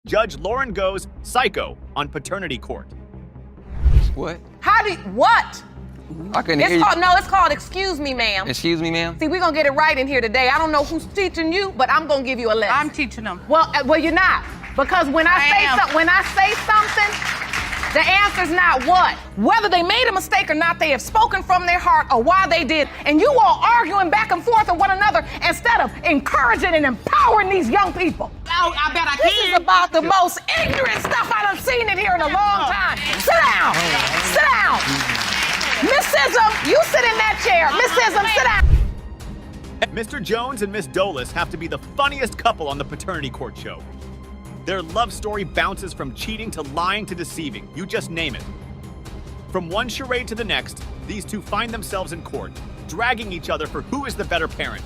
Judge Lauren goes psycho on paternity court. What? What? I couldn't hear you. It's called excuse me, ma'am. Excuse me, ma'am? See, we're gonna get it right in here today. I don't know who's teaching you, but I'm gonna give you a lesson. I'm teaching them. Well, you're not. Because when I say something, the answer's not what. Whether they made a mistake or not, they have spoken from their heart or why they did. And you all arguing back and forth with one another instead of encouraging and empowering these young people. Oh, I bet I This can. is about the most ignorant stuff I've seen in here in a long time. Sit down. Sit down. Miss Sism, you sit in that chair. Miss Sism, sit down. Mr. Jones and Miss Dolis have to be the funniest couple on the paternity court show. Their love story bounces from cheating to lying to deceiving. You just name it. From one charade to the next, these two find themselves in court, dragging each other for who is the better parent.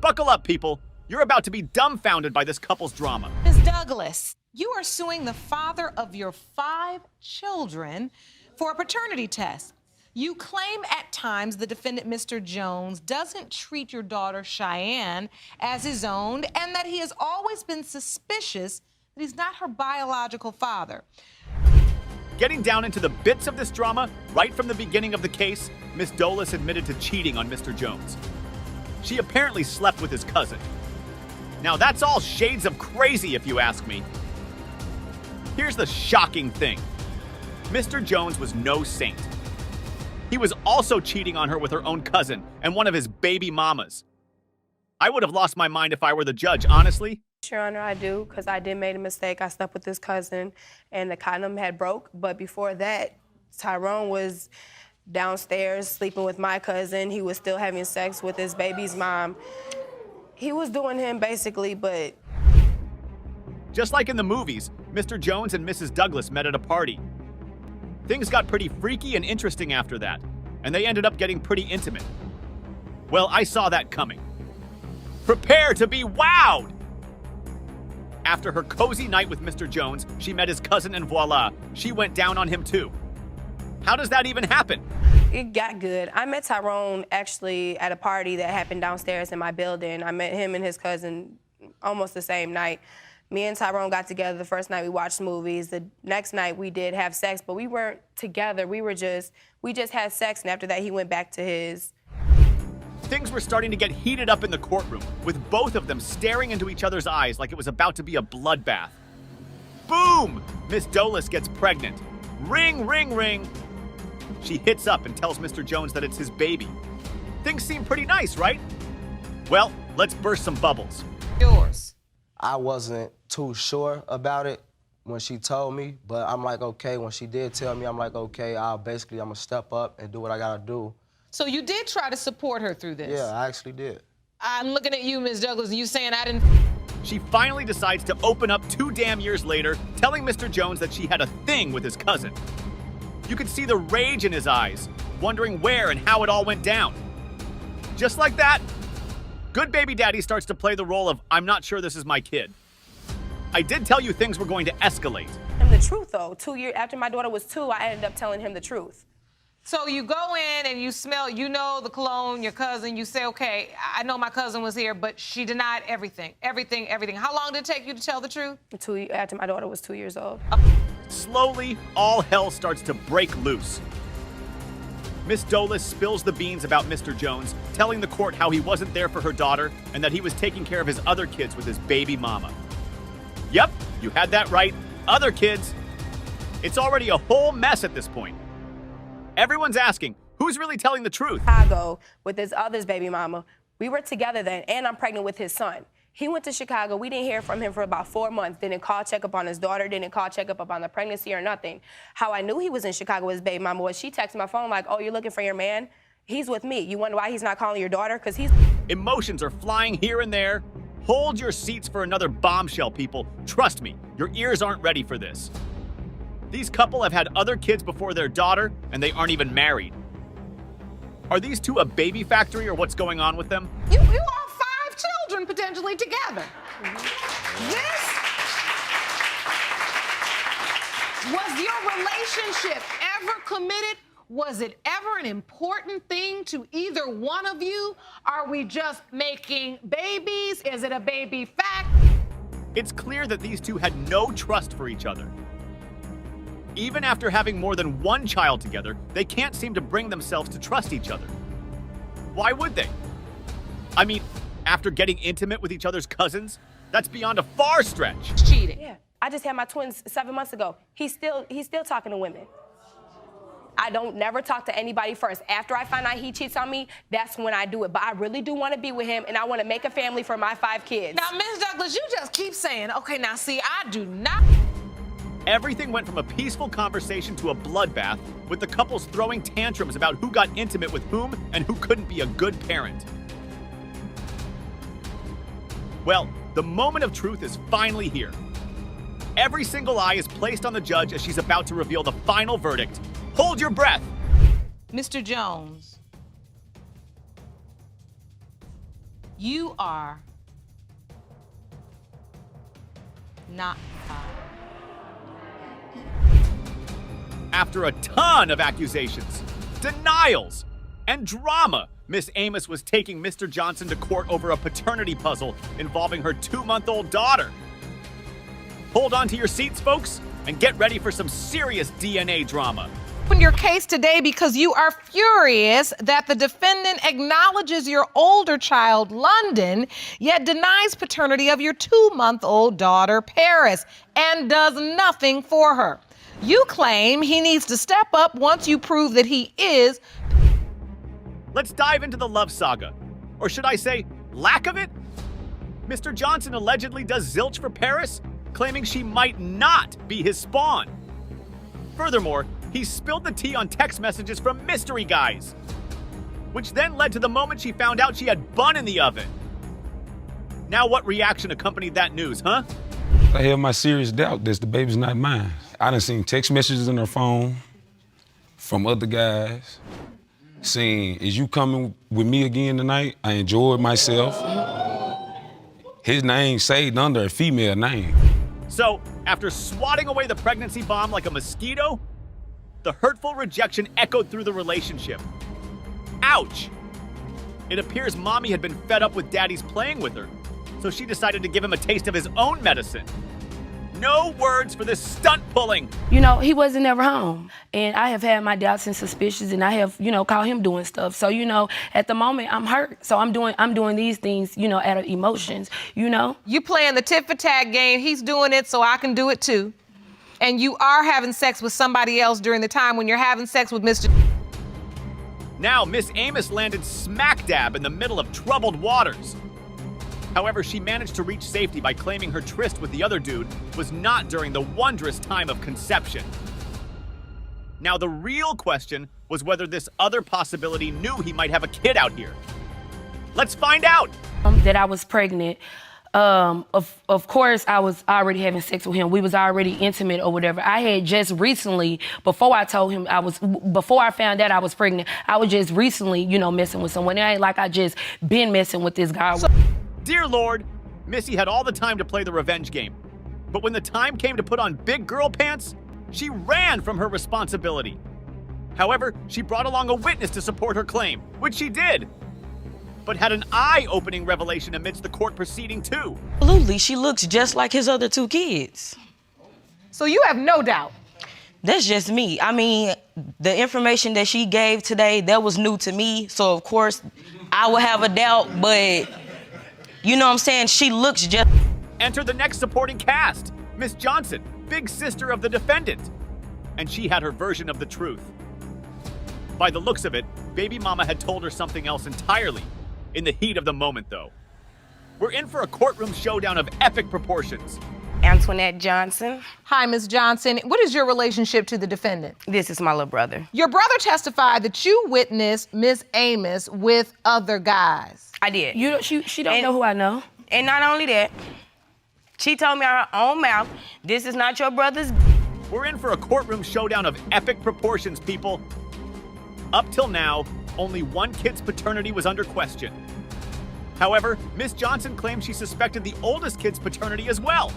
Buckle up, people. You're about to be dumbfounded by this couple's drama. Ms. Douglas, you are suing the father of your 5 children for a paternity test. You claim at times the defendant, Mr. Jones, doesn't treat your daughter, Cheyenne, as his own, and that he has always been suspicious that he's not her biological father. Getting down into the bits of this drama, right from the beginning of the case, Miss Dolis admitted to cheating on Mr. Jones. She apparently slept with his cousin. Now that's all shades of crazy if you ask me. Here's the shocking thing. Mr. Jones was no saint. He was also cheating on her with her own cousin and one of his baby mamas. I would have lost my mind if I were the judge, honestly. Your Honor, I do, because I did make a mistake. I slept with his cousin, and the condom had broke. But before that, Tyrone was downstairs sleeping with my cousin. He was still having sex with his baby's mom. He was doing him, basically, but... Just like in the movies, Mr. Jones and Mrs. Douglas met at a party. Things got pretty freaky and interesting after that, and they ended up getting pretty intimate. Well, I saw that coming. Prepare to be wowed! After her cozy night with Mr. Jones, she met his cousin and voila, she went down on him too. How does that even happen? It got good. I met Tyrone actually at a party that happened downstairs in my building. I met him and his cousin almost the same night. Me and Tyrone got together the first night we watched movies. The next night we did have sex, but we weren't together. We just had sex, and after that he went back to his. Things were starting to get heated up in the courtroom, with both of them staring into each other's eyes like it was about to be a bloodbath. Boom! Miss Dolis gets pregnant. Ring, ring, ring. She hits up and tells Mr. Jones that it's his baby. Things seem pretty nice, right? Well, let's burst some bubbles. Yours. I wasn't too sure about it when she told me, but I'm like, okay. When she did tell me, I'm like, okay, I'm gonna step up and do what I gotta do. So you did try to support her through this? Yeah, I actually did. I'm looking at you, Ms. Douglas, and you saying I didn't... She finally decides to open up 2 damn years later, telling Mr. Jones that she had a thing with his cousin. You could see the rage in his eyes, wondering where and how it all went down. Just like that, good baby daddy starts to play the role of, I'm not sure this is my kid. I did tell you things were going to escalate. And the truth, though, 2 years after my daughter was 2, I ended up telling him the truth. So you go in and you smell, you know the cologne, your cousin, you say, okay, I know my cousin was here, but she denied everything. How long did it take you to tell the truth? After my daughter was 2 years old. Slowly, all hell starts to break loose. Miss Dolis spills the beans about Mr. Jones, telling the court how he wasn't there for her daughter and that he was taking care of his other kids with his baby mama. Yep, you had that right. Other kids. It's already a whole mess at this point. Everyone's asking, who's really telling the truth? Chicago with his other's baby mama. We were together then, and I'm pregnant with his son. He went to Chicago. We didn't hear from him for about 4 months. Didn't call, check up on his daughter. Didn't call, check up on the pregnancy or nothing. How I knew he was in Chicago with his baby mama was she texted my phone like, oh, you're looking for your man? He's with me. You wonder why he's not calling your daughter? Because he's... Emotions are flying here and there. Hold your seats for another bombshell, people. Trust me, your ears aren't ready for this. These couple have had other kids before their daughter, and they aren't even married. Are these two a baby factory, or what's going on with them? You all 5 children potentially together. This was your relationship ever committed? Was it ever an important thing to either one of you? Are we just making babies? Is it a baby fact? It's clear that these two had no trust for each other. Even after having more than one child together, they can't seem to bring themselves to trust each other. Why would they? I mean, after getting intimate with each other's cousins, that's beyond a far stretch. Cheating. Yeah. I just had my twins 7 months ago. He's still talking to women. I don't never talk to anybody first. After I find out he cheats on me, that's when I do it. But I really do want to be with him, and I want to make a family for my 5 kids. Now, Ms. Douglas, you just keep saying, okay, now see, I do not. Everything went from a peaceful conversation to a bloodbath, with the couples throwing tantrums about who got intimate with whom and who couldn't be a good parent. Well, the moment of truth is finally here. Every single eye is placed on the judge as she's about to reveal the final verdict. Hold your breath. Mr. Jones, you are not fired. After a ton of accusations, denials, and drama, Miss Amos was taking Mr. Johnson to court over a paternity puzzle involving her 2-month-old daughter. Hold on to your seats, folks, and get ready for some serious DNA drama. In your case today because you are furious that the defendant acknowledges your older child, London, yet denies paternity of your 2-month-old daughter, Paris, and does nothing for her. You claim he needs to step up once you prove that he is. Let's dive into the love saga. Or should I say, lack of it? Mr. Johnson allegedly does zilch for Paris, claiming she might not be his spawn. Furthermore, he spilled the tea on text messages from mystery guys, which then led to the moment she found out she had bun in the oven. Now what reaction accompanied that news, huh? I have my serious doubt that the baby's not mine. I done seen text messages on her phone from other guys saying, is you coming with me again tonight? I enjoyed myself. His name saved under a female name. So, after swatting away the pregnancy bomb like a mosquito, the hurtful rejection echoed through the relationship. Ouch! It appears mommy had been fed up with daddy's playing with her, so she decided to give him a taste of his own medicine. No words for this stunt pulling. You know, he wasn't ever home. And I have had my doubts and suspicions, and I have, caught him doing stuff. So, at the moment, I'm hurt. So I'm doing these things, out of emotions, You playing the tit for tat game. He's doing it, so I can do it too. And you are having sex with somebody else during the time when you're having sex with Mr. Now, Miss Amos landed smack dab in the middle of troubled waters. However, she managed to reach safety by claiming her tryst with the other dude was not during the wondrous time of conception. Now, the real question was whether this other possibility knew he might have a kid out here. Let's find out. That I was pregnant. Of course, I was already having sex with him. We was already intimate or whatever. I had just recently, before I found out I was pregnant, I was just recently, messing with someone. It ain't like I just been messing with this guy. Dear Lord, Missy had all the time to play the revenge game. But when the time came to put on big girl pants, she ran from her responsibility. However, she brought along a witness to support her claim, which she did, but had an eye-opening revelation amidst the court proceeding too. Absolutely, she looks just like his other 2 kids. So you have no doubt. That's just me. I mean, the information that she gave today, that was new to me. So of course, I would have a doubt, but you know what I'm saying? She looks just... Enter the next supporting cast, Miss Johnson, big sister of the defendant. And she had her version of the truth. By the looks of it, baby mama had told her something else entirely. In the heat of the moment, though. We're in for a courtroom showdown of epic proportions. Antoinette Johnson. Hi, Ms. Johnson. What is your relationship to the defendant? This is my little brother. Your brother testified that you witnessed Miss Amos with other guys. I did. She don't know who I know. And not only that, she told me out her own mouth, this is not your brother's. We're in for a courtroom showdown of epic proportions, people. Up till now, only one kid's paternity was under question. However, Miss Johnson claimed she suspected the oldest kid's paternity as well.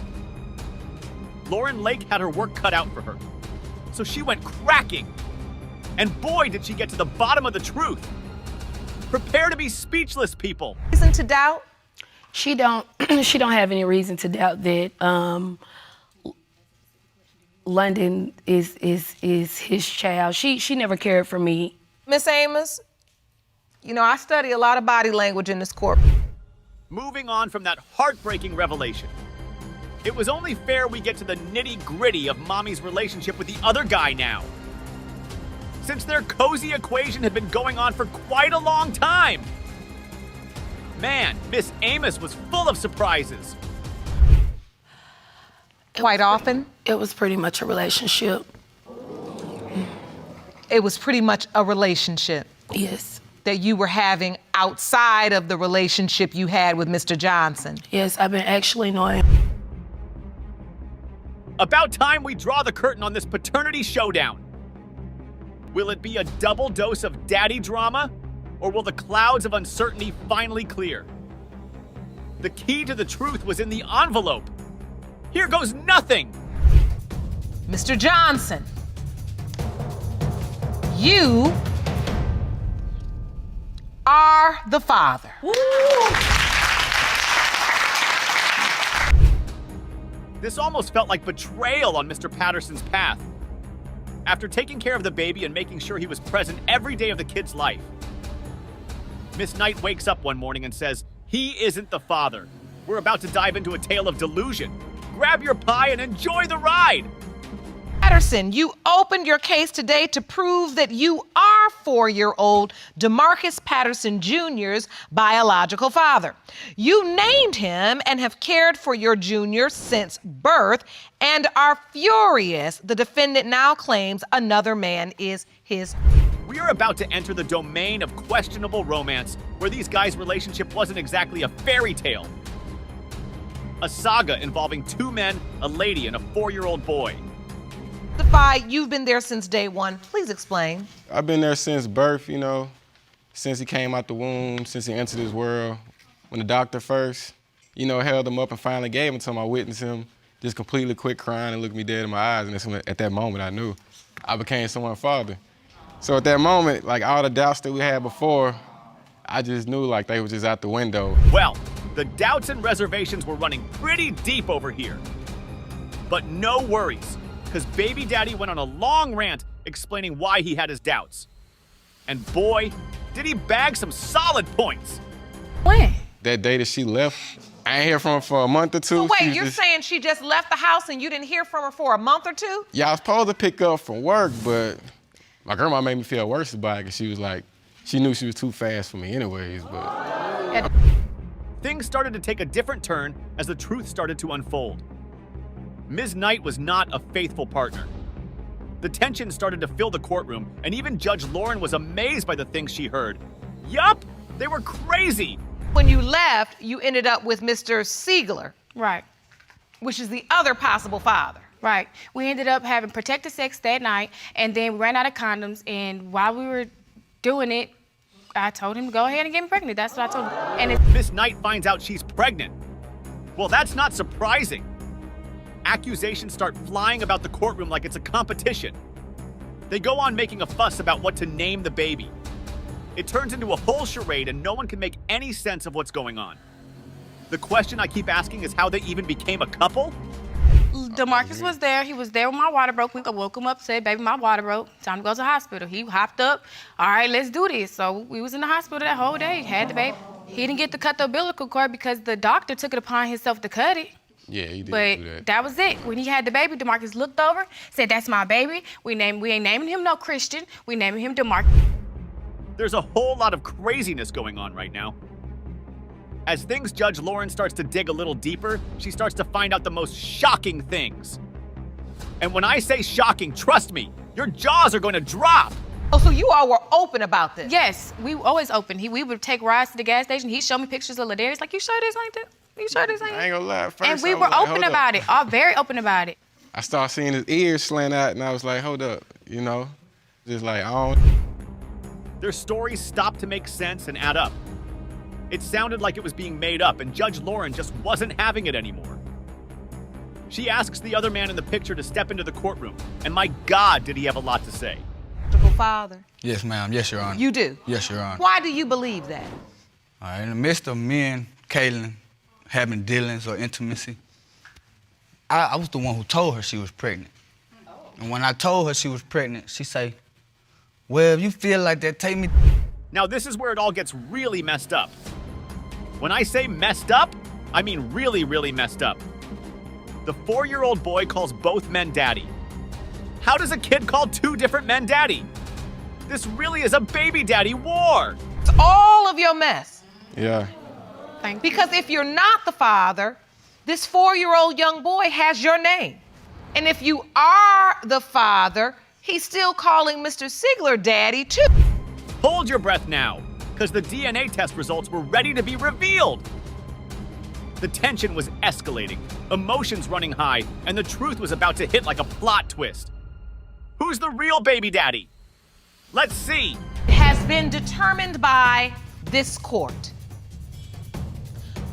Lauren Lake had her work cut out for her, so she went cracking. And boy, did she get to the bottom of the truth. Prepare to be speechless, people. Reason to doubt? She don't have any reason to doubt that London is his child. She never cared for me. Miss Amos, you know, I study a lot of body language in this court. Moving on from that heartbreaking revelation, it was only fair we get to the nitty-gritty of Mommy's relationship with the other guy now. Since their cozy equation had been going on for quite a long time. Man, Miss Amos was full of surprises. Quite often? It was pretty much a relationship. It was pretty much a relationship. Yes. That you were having outside of the relationship you had with Mr. Johnson. Yes, I've been actually knowing. About time we draw the curtain on this paternity showdown. Will it be a double dose of daddy drama, or will the clouds of uncertainty finally clear? The key to the truth was in the envelope. Here goes nothing. Mr. Johnson, you are the father. This almost felt like betrayal on Mr. Patterson's path. After taking care of the baby and making sure he was present every day of the kid's life, Miss Knight wakes up one morning and says, he isn't the father. We're about to dive into a tale of delusion. Grab your pie and enjoy the ride. Patterson, you opened your case today to prove that you are 4-year-old DeMarcus Patterson Jr.'s biological father. You named him and have cared for your junior since birth and are furious the defendant now claims another man is his. We are about to enter the domain of questionable romance, where these guys' relationship wasn't exactly a fairy tale. A saga involving 2 men, a lady, and a 4-year-old boy. You've been there since day one. Please explain. I've been there since birth, you know, since he came out the womb, since he entered this world. When the doctor first, you know, held him up and finally gave him to him, I witnessed him just completely quit crying and looked me dead in my eyes. And that's when, at that moment, I knew I became someone's father. So at that moment, like all the doubts that we had before, I just knew like they were just out the window. Well, the doubts and reservations were running pretty deep over here. But no worries, because baby daddy went on a long rant explaining why he had his doubts. And boy, did he bag some solid points. When? That day that she left, I ain't hear from her for a month or two. So wait, you're saying she just left the house and you didn't hear from her for a month or two? Yeah, I was supposed to pick up from work, but my grandma made me feel worse about it because she was like, she knew she was too fast for me anyways, but. Things started to take a different turn as the truth started to unfold. Ms. Knight was not a faithful partner. The tension started to fill the courtroom, and even Judge Lauren was amazed by the things she heard. Yup, they were crazy. When you left, you ended up with Mr. Sigler. Right. Which is the other possible father. Right. We ended up having protected sex that night, and then we ran out of condoms, and while we were doing it, I told him to go ahead and get me pregnant. That's what I told him. And Miss Knight finds out she's pregnant. Well, that's not surprising. Accusations start flying about the courtroom like it's a competition. They go on making a fuss about what to name the baby. It turns into a whole charade and no one can make any sense of what's going on. The question I keep asking is how they even became a couple? DeMarcus was there. He was there when my water broke. We woke him up, said, baby, my water broke. Time to go to the hospital. He hopped up. All right, let's do this. So we was in the hospital that whole day, had the baby. He didn't get to cut the umbilical cord because the doctor took it upon himself to cut it. Yeah, he did But do that. that was it. When he had the baby, DeMarcus looked over, said, that's my baby. We ain't naming him no Christian. We naming him DeMarcus. There's a whole lot of craziness going on right now. As things Judge Lauren starts to dig a little deeper, she starts to find out the most shocking things. And when I say shocking, trust me, your jaws are going to drop. Oh, so you all were open about this? Yes, we were always open. We would take rides to the gas station. He'd show me pictures of Ladarius, like, you sure this ain't that? You sure this ain't I ain't gonna lie, at first And we I were was like, open hold about up. it, all very open about it. I started seeing his ears slant out and I was like, hold up, you know? Just like, I don't. Their stories stopped to make sense and add up. It sounded like it was being made up, and Judge Lauren just wasn't having it anymore. She asks the other man in the picture to step into the courtroom, and my God, did he have a lot to say. Father? Yes, ma'am. Yes, Your Honor. You do? Yes, Your Honor. Why do you believe that? In the midst of me and Kalon having dealings or intimacy. I was the one who told her she was pregnant. And when I told her she was pregnant, she say, well, if you feel like that, take me. Now this is where it all gets really messed up. When I say messed up, I mean really, really messed up. The 4-year-old boy calls both men daddy. How does a kid call 2 different men daddy? This really is a baby daddy war. It's all of your mess. Yeah. Because if you're not the father, this 4-year-old young boy has your name. And if you are the father, he's still calling Mr. Sigler daddy too. Hold your breath now, because the DNA test results were ready to be revealed. The tension was escalating, emotions running high, and the truth was about to hit like a plot twist. Who's the real baby daddy? Let's see. It has been determined by this court.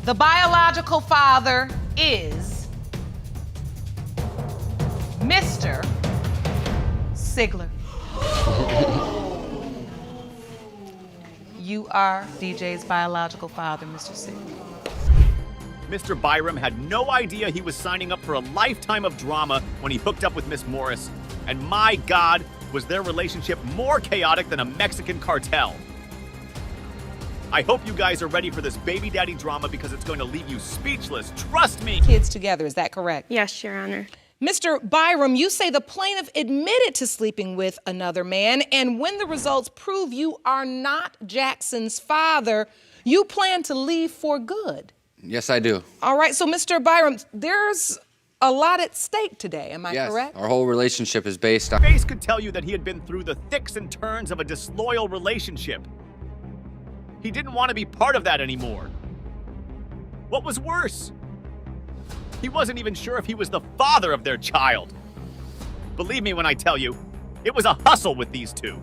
The biological father is Mr. Sigler. You are DJ's biological father, Mr. Sigler. Mr. Byram had no idea he was signing up for a lifetime of drama when he hooked up with Miss Morris. And my God, was their relationship more chaotic than a Mexican cartel. I hope you guys are ready for this baby daddy drama because it's going to leave you speechless. Trust me. Kids together, is that correct? Yes, Your Honor. Mr. Byram, you say the plaintiff admitted to sleeping with another man, and when the results prove you are not Jackson's father, you plan to leave for good. Yes, I do. All right, so Mr. Byram, there's a lot at stake today, am I correct? Our whole relationship is based on... Face could tell you that he had been through the thicks and turns of a disloyal relationship. He didn't want to be part of that anymore. What was worse? He wasn't even sure if he was the father of their child. Believe me when I tell you, it was a hustle with these two.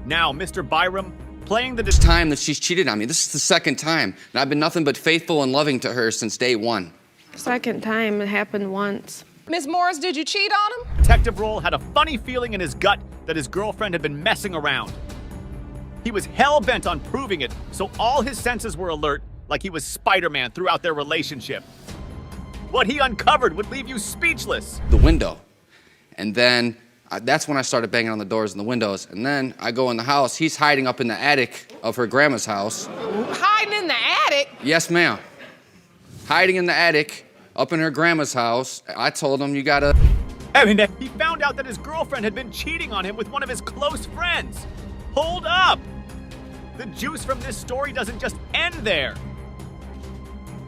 Now, Mr. Byram, playing the... This time that she's cheated on me. This is the second time. And I've been nothing but faithful and loving to her since day one. Second time, it happened once. Ms. Morris, did you cheat on him? Detective Roll had a funny feeling in his gut that his girlfriend had been messing around. He was hell-bent on proving it, so all his senses were alert, like he was Spider-Man throughout their relationship. What he uncovered would leave you speechless. The window. And then that's when I started banging on the doors and the windows. And then I go in the house. He's hiding up in the attic of her grandma's house. Hiding in the attic? Yes, ma'am. Hiding in the attic up in her grandma's house. I told him, you gotta... I mean, he found out that his girlfriend had been cheating on him with one of his close friends. Hold up! The juice from this story doesn't just end there.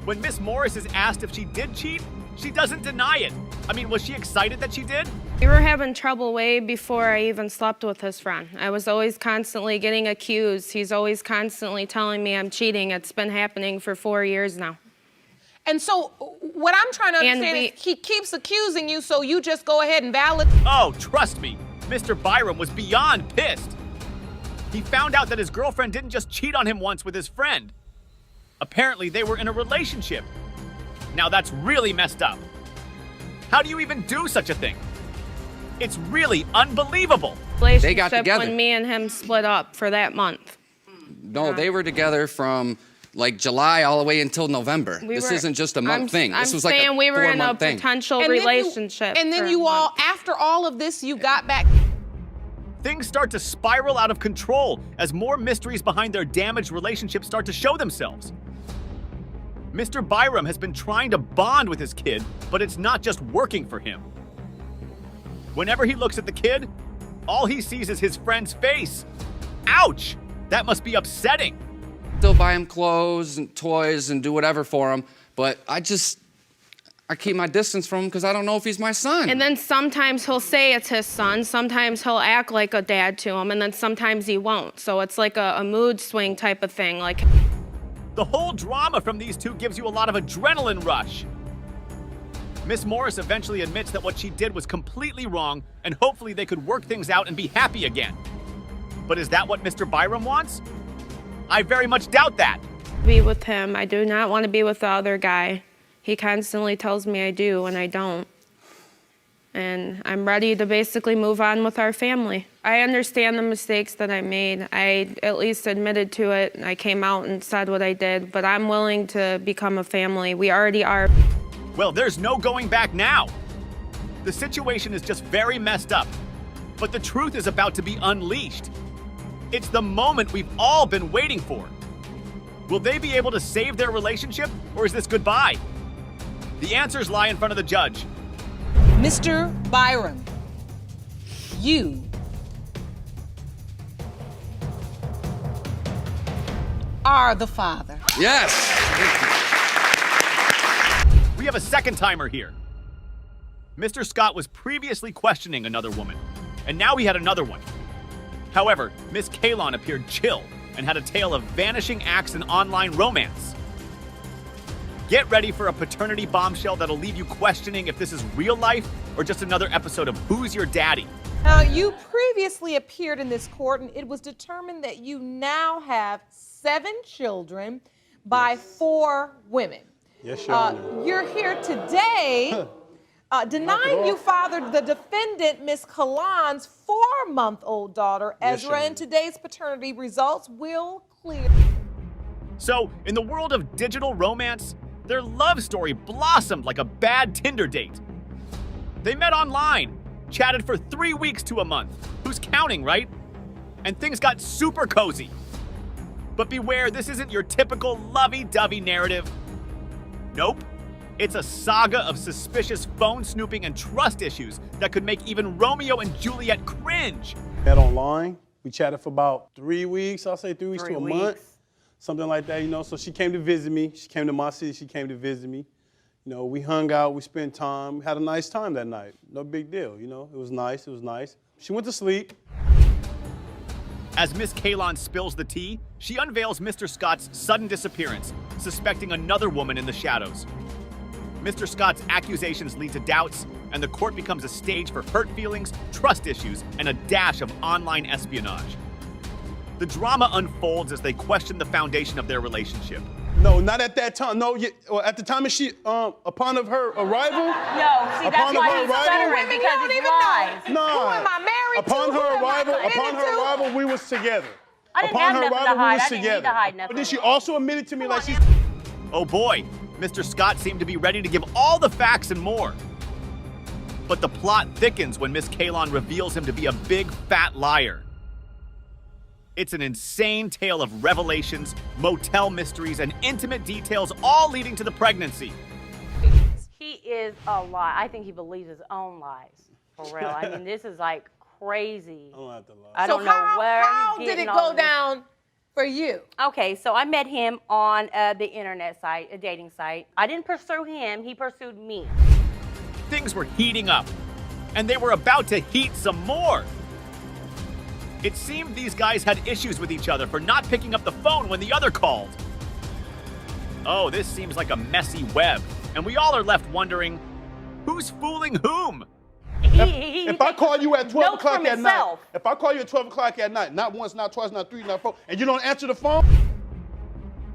When Miss Morris is asked if she did cheat, she doesn't deny it. I mean, was she excited that she did? We were having trouble way before I even slept with his friend. I was always constantly getting accused. He's always constantly telling me I'm cheating. It's been happening for 4 years now. And so what I'm trying to understand is he keeps accusing you, so you just go ahead and validate. Oh, trust me, Mr. Byram was beyond pissed. He found out that his girlfriend didn't just cheat on him once with his friend. Apparently, they were in a relationship. Now that's really messed up. How do you even do such a thing? It's really unbelievable. They got together. When me and him split up for that month. No, they were together from like July all the way until November. This isn't just a month thing. This was like a 4-month thing. We were in a potential relationship. And then you all, after all of this, you got back. Things start to spiral out of control as more mysteries behind their damaged relationship start to show themselves. Mr. Byram has been trying to bond with his kid, but it's not just working for him. Whenever he looks at the kid, all he sees is his friend's face. Ouch! That must be upsetting. Still buy him clothes and toys and do whatever for him, but I keep my distance from him because I don't know if he's my son. And then sometimes he'll say it's his son, sometimes he'll act like a dad to him, and then sometimes he won't. So it's like a mood swing type of thing. Like, the whole drama from these two gives you a lot of adrenaline rush. Miss Morris eventually admits that what she did was completely wrong, and hopefully they could work things out and be happy again. But is that what Mr. Byram wants? I very much doubt that. Be with him. I do not want to be with the other guy. He constantly tells me I do, and I don't. and I'm ready to basically move on with our family. I understand the mistakes that I made. I at least admitted to it, and I came out and said what I did, but I'm willing to become a family. We already are. Well, there's no going back now. The situation is just very messed up, but the truth is about to be unleashed. It's the moment we've all been waiting for. Will they be able to save their relationship, or is this goodbye? The answers lie in front of the judge. Mr. Byram, you are the father. Yes. We have a second timer here. Mr. Scott was previously questioning another woman, and now he had another one. However, Miss Kalon appeared chill and had a tale of vanishing acts and online romance. Get ready for a paternity bombshell that'll leave you questioning if this is real life or just another episode of Who's Your Daddy? You previously appeared in this court, and it was determined that you now have 7 children by 4 women. Yes, Your Honor. You're here today denying you fathered the defendant, Miss Kalon's 4-month-old daughter, Yes, Your Ezra, Honor. and today's paternity results will clear. So, in the world of digital romance, their love story blossomed like a bad Tinder date. They met online, chatted for 3 weeks to a month. Who's counting, right? And things got super cozy. But beware, this isn't your typical lovey-dovey narrative. Nope. It's a saga of suspicious phone snooping and trust issues that could make even Romeo and Juliet cringe. Met online. We chatted for about 3 weeks. I'll say 3 weeks to a month. Something like that, you know. So she came to visit me. She came to my city. She came to visit me. You know, we hung out. We spent time. We had a nice time that night. No big deal, you know. It was nice. It was nice. She went to sleep. As Miss Kalon spills the tea, she unveils Mr. Scott's sudden disappearance, suspecting another woman in the shadows. Mr. Scott's accusations lead to doubts, and the court becomes a stage for hurt feelings, trust issues, and a dash of online espionage. The drama unfolds as they question the foundation of their relationship. No, not at that time. No, at the time of she, upon of her arrival. No, see, that's why he's stuttering, because he lies. No. Who am I married to? Upon Who am I her committed to? arrival, we was together. I didn't Upon have her nothing to arrival, we hide. was I didn't need together. to hide nothing. But then she also admitted to me like she's. Oh boy, Mr. Scott seemed to be ready to give all the facts and more. But the plot thickens when Miss Kalon reveals him to be a big fat liar. It's an insane tale of revelations, motel mysteries, and intimate details, all leading to the pregnancy. He is a lie. I think he believes his own lies. For real. I mean, this is like crazy. I don't have to lie. I don't know where How he's did getting it all go this. down for you? Okay, so I met him on the internet site, a dating site. I didn't pursue him. He pursued me. Things were heating up, and they were about to heat some more. It seemed these guys had issues with each other for not picking up the phone when the other called. Oh, this seems like a messy web, and we all are left wondering, who's fooling whom? If I call you at 12 knows o'clock from at night, himself. if I call you at 12 o'clock at night, not once, not twice, not 3, not 4, and you don't answer the phone?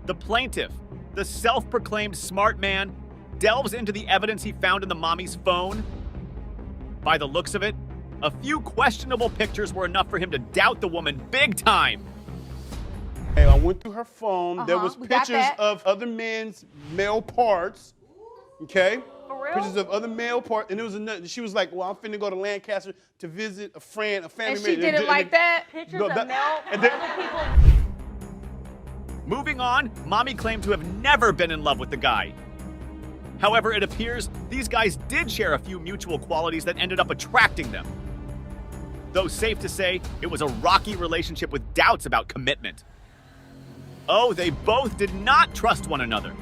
The plaintiff, the self-proclaimed smart man, delves into the evidence he found in the mommy's phone. By the looks of it, a few questionable pictures were enough for him to doubt the woman big time. Hey, I went through her phone. There was we got pictures that. of other men's male parts. Okay? For real? Pictures of other male parts. And it was another, she was like, well, I'm finna go to Lancaster to visit a friend, a family And she member. did it like that? Pictures No, of that- male and then- other people. Moving on, Mommy claimed to have never been in love with the guy. However, it appears these guys did share a few mutual qualities that ended up attracting them. Though safe to say, it was a rocky relationship with doubts about commitment. Oh, they both did not trust one another.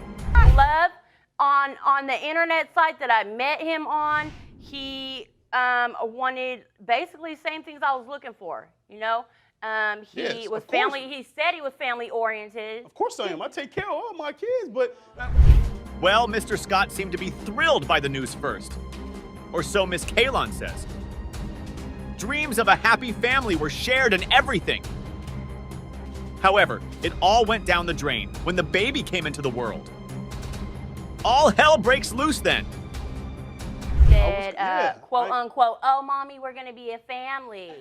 Love on the internet site that I met him on, he wanted basically the same things I was looking for, you know? He Yes, was of course. family, he said he was family oriented. Of course I am. I take care of all my kids, but... Well, Mr. Scott seemed to be thrilled by the news first. Or so Miss Kalon says. Dreams of a happy family were shared in everything. However, it all went down the drain when the baby came into the world. All hell breaks loose then. I was said, quote unquote, oh, mommy, we're going to be a family.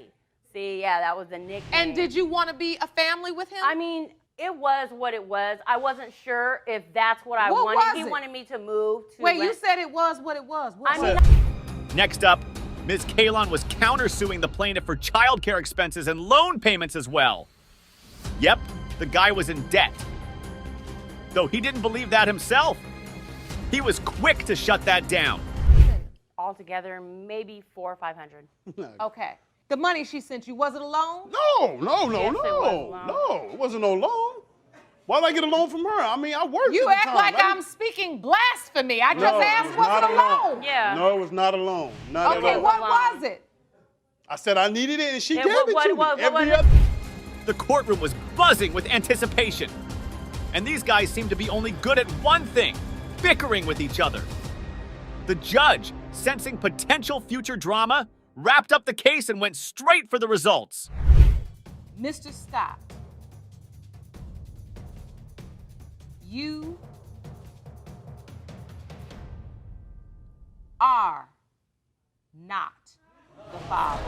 See, yeah, that was the nickname. And did you want to be a family with him? I mean, it was what it was. I wasn't sure if that's what I What wanted. was He it? wanted me to move to. Wait, you said it was what it was. What I was mean, it? Next up, Ms. Kalon was countersuing the plaintiff for childcare expenses and loan payments as well. Yep, the guy was in debt. Though he didn't believe that himself. He was quick to shut that down. altogether, maybe $400 or $500. Okay. The money she sent you, was it a loan? No, Yes, it was a loan. no, it wasn't no loan. Why did I get a loan from her? I mean, I worked. You at the act time, like right? I'm speaking blasphemy. I just No, asked, it's was not it a loan? Yeah. No, it was not a loan. Not Okay, at all. what was it? I said I needed it, and she Yeah, gave it what to me. was Every it? other. The courtroom was buzzing with anticipation. And these guys seemed to be only good at one thing, bickering with each other. The judge, sensing potential future drama, wrapped up the case and went straight for the results. Mr. Scott, you are not the father.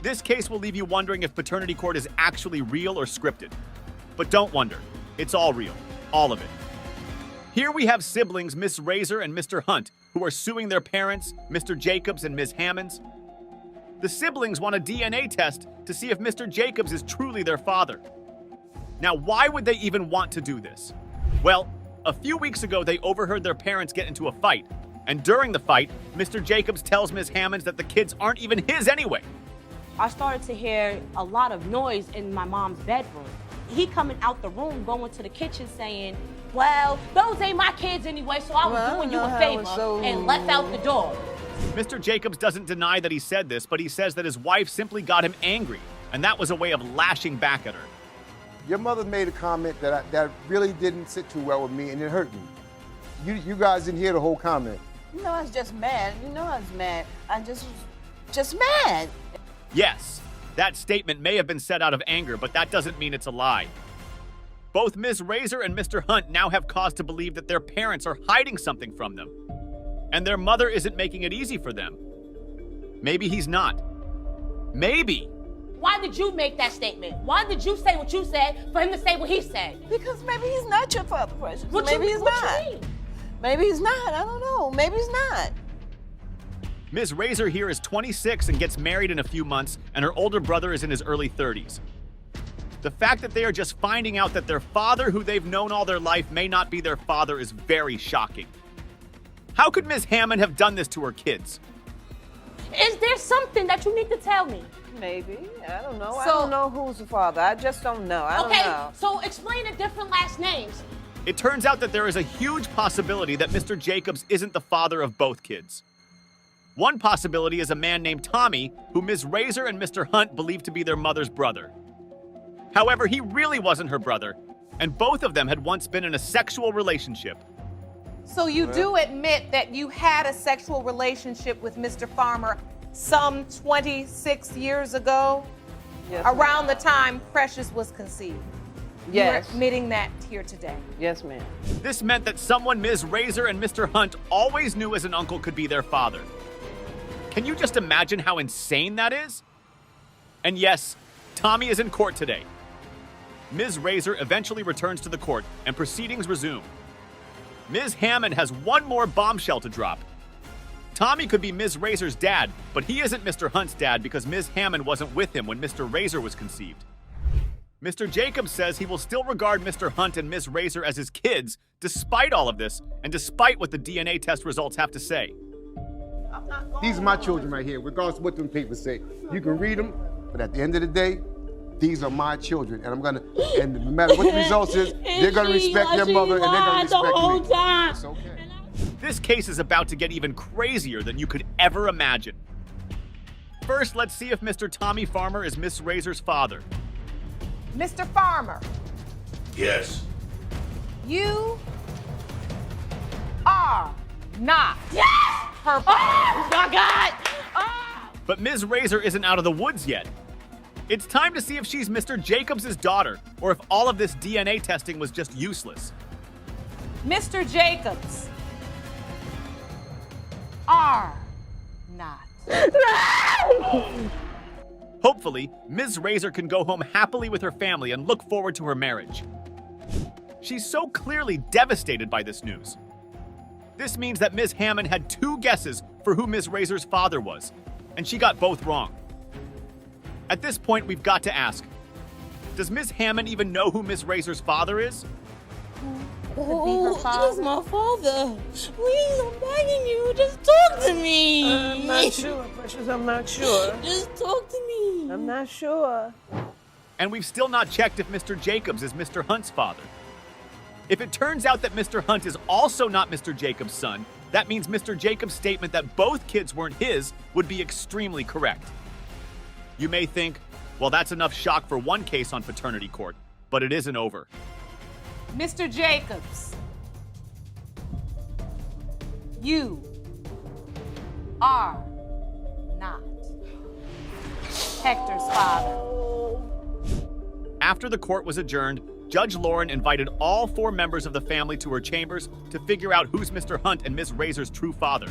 This case will leave you wondering if paternity court is actually real or scripted. But don't wonder, it's all real, all of it. Here we have siblings Miss Razor and Mr. Hunt, who are suing their parents, Mr. Jacobs and Ms. Hammonds. The siblings want a DNA test to see if Mr. Jacobs is truly their father. Now, why would they even want to do this? Well, a few weeks ago, they overheard their parents get into a fight. And during the fight, Mr. Jacobs tells Ms. Hammonds that the kids aren't even his anyway. I started to hear a lot of noise in my mom's bedroom. He coming out the room, going to the kitchen saying, well, those ain't my kids anyway, so I was doing you a favor, and left out the door. Mr. Jacobs doesn't deny that he said this, but he says that his wife simply got him angry, and that was a way of lashing back at her. Your mother made a comment that really didn't sit too well with me, and it hurt me. You guys didn't hear the whole comment. You know, I was just mad. You know I was mad. I just mad. Yes, that statement may have been said out of anger, but that doesn't mean it's a lie. Both Ms. Razor and Mr. Hunt now have cause to believe that their parents are hiding something from them. And their mother isn't making it easy for them. Maybe he's not. Maybe. Why did you make that statement? Why did you say what you said for him to say what he said? Because maybe he's not your father, Precious. What maybe you, he's what not. You mean? Maybe he's not. I don't know. Maybe he's not. Ms. Razor here is 26 and gets married in a few months, and her older brother is in his early 30s. The fact that they are just finding out that their father, who they've known all their life, may not be their father is very shocking. How could Ms. Hammond have done this to her kids? Is there something that you need to tell me? Maybe. I don't know. I don't know who's the father. I just don't know. I don't know. So explain the different last names. It turns out that there is a huge possibility that Mr. Jacobs isn't the father of both kids. One possibility is a man named Tommy, who Ms. Razor and Mr. Hunt believe to be their mother's brother. However, he really wasn't her brother, and both of them had once been in a sexual relationship. So you do admit that you had a sexual relationship with Mr. Farmer some 26 years ago? Yes, around the time Precious was conceived? Yes. You're admitting that here today? Yes, ma'am. This meant that someone Ms. Razor and Mr. Hunt always knew as an uncle could be their father. Can you just imagine how insane that is? And yes, Tommy is in court today. Ms. Razor eventually returns to the court and proceedings resume. Ms. Hammond has one more bombshell to drop. Tommy could be Ms. Razor's dad, but he isn't Mr. Hunt's dad because Ms. Hammond wasn't with him when Mr. Razor was conceived. Mr. Jacobs says he will still regard Mr. Hunt and Ms. Razor as his kids, despite all of this, and despite what the DNA test results have to say. These are my children right here, regardless of what them papers say. You can read them, but at the end of the day, these are my children, and no matter what the results is, they're gonna respect their mother and they're gonna respect me. It's okay. This case is about to get even crazier than you could ever imagine. First, let's see if Mr. Tommy Farmer is Miss Razor's father. Mr. Farmer, Yes. you are not her father. Oh my God! But Ms. Razor isn't out of the woods yet. It's time to see if she's Mr. Jacobs' daughter, or if all of this DNA testing was just useless. Mr. Jacobs are not. Hopefully, Ms. Razor can go home happily with her family and look forward to her marriage. She's so clearly devastated by this news. This means that Ms. Hammond had 2 guesses for who Ms. Razor's father was, and she got both wrong. At this point, we've got to ask, does Ms. Hammond even know who Ms. Razor's father is? Oh, he's my father. Please, I'm begging you, just talk to me. I'm not sure, Precious, I'm not sure. Just talk to me. I'm not sure. And we've still not checked if Mr. Jacobs is Mr. Hunt's father. If it turns out that Mr. Hunt is also not Mr. Jacobs' son, that means Mr. Jacobs' statement that both kids weren't his would be extremely correct. You may think, well, that's enough shock for one case on paternity court, but it isn't over. Mr. Jacobs, you are not Hector's father. After the court was adjourned, Judge Lauren invited all 4 members of the family to her chambers to figure out who's Mr. Hunt and Ms. Razor's true father.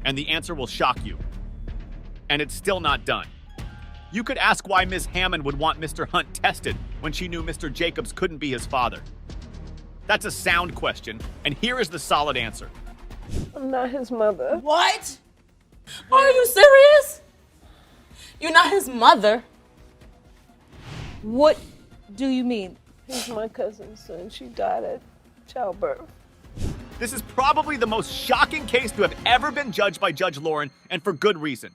And the answer will shock you. And it's still not done. You could ask why Ms. Hammond would want Mr. Hunt tested when she knew Mr. Jacobs couldn't be his father. That's a sound question, and here is the solid answer. I'm not his mother. What? Are you serious? You're not his mother. What do you mean? He's my cousin's son. She died at childbirth. This is probably the most shocking case to have ever been judged by Judge Lauren, and for good reason.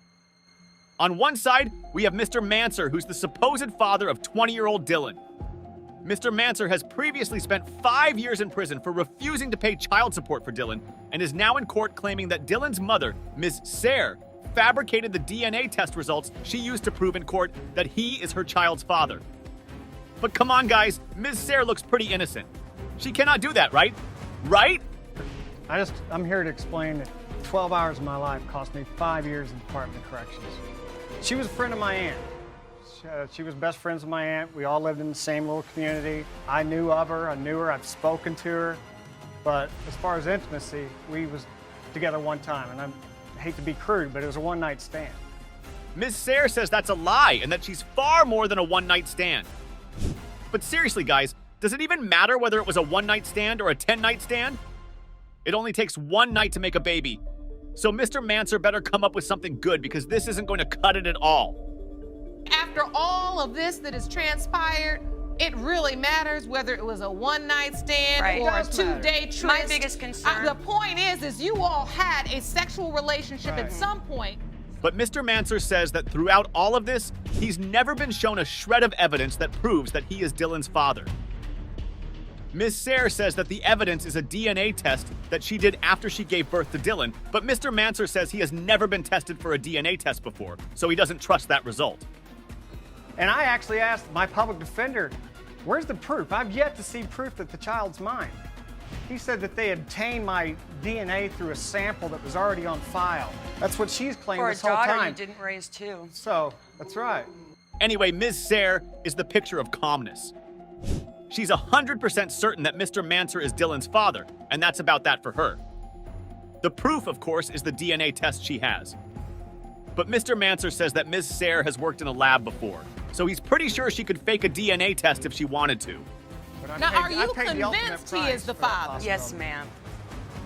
On one side, we have Mr. Manser, who's the supposed father of 20-year-old Dylan. Mr. Manser has previously spent 5 years in prison for refusing to pay child support for Dylan and is now in court claiming that Dylan's mother, Ms. Sayre, fabricated the DNA test results she used to prove in court that he is her child's father. But come on, guys, Ms. Sayre looks pretty innocent. She cannot do that, right? Right? I'm here to explain that 12 hours of my life cost me 5 years in the Department of Corrections. She was a friend of my aunt. She was best friends with my aunt. We all lived in the same little community. I knew of her, I knew her, I've spoken to her. But as far as intimacy, we was together one time, and I hate to be crude, but it was a one-night stand. Ms. Sayre says that's a lie and that she's far more than a one-night stand. But seriously, guys, does it even matter whether it was a one-night stand or a 10-night stand? It only takes one night to make a baby. So Mr. Manser better come up with something good because this isn't going to cut it at all. After all of this that has transpired, it really matters whether it was a one-night stand or a 2-day tryst. My biggest concern. The point is you all had a sexual relationship at some point. But Mr. Manser says that throughout all of this, he's never been shown a shred of evidence that proves that he is Dylan's father. Ms. Sayre says that the evidence is a DNA test that she did after she gave birth to Dylan, but Mr. Manser says he has never been tested for a DNA test before, so he doesn't trust that result. And I actually asked my public defender, where's the proof? I've yet to see proof that the child's mine. He said that they obtained my DNA through a sample that was already on file. That's what she's claimed this whole time. For a daughter you didn't raise too. So, that's right. Anyway, Ms. Sayre is the picture of calmness. She's 100% certain that Mr. Manser is Dylan's father, and that's about that for her. The proof, of course, is the DNA test she has. But Mr. Manser says that Ms. Sayre has worked in a lab before, so he's pretty sure she could fake a DNA test if she wanted to. Now, are you convinced he is the father? Yes, ma'am.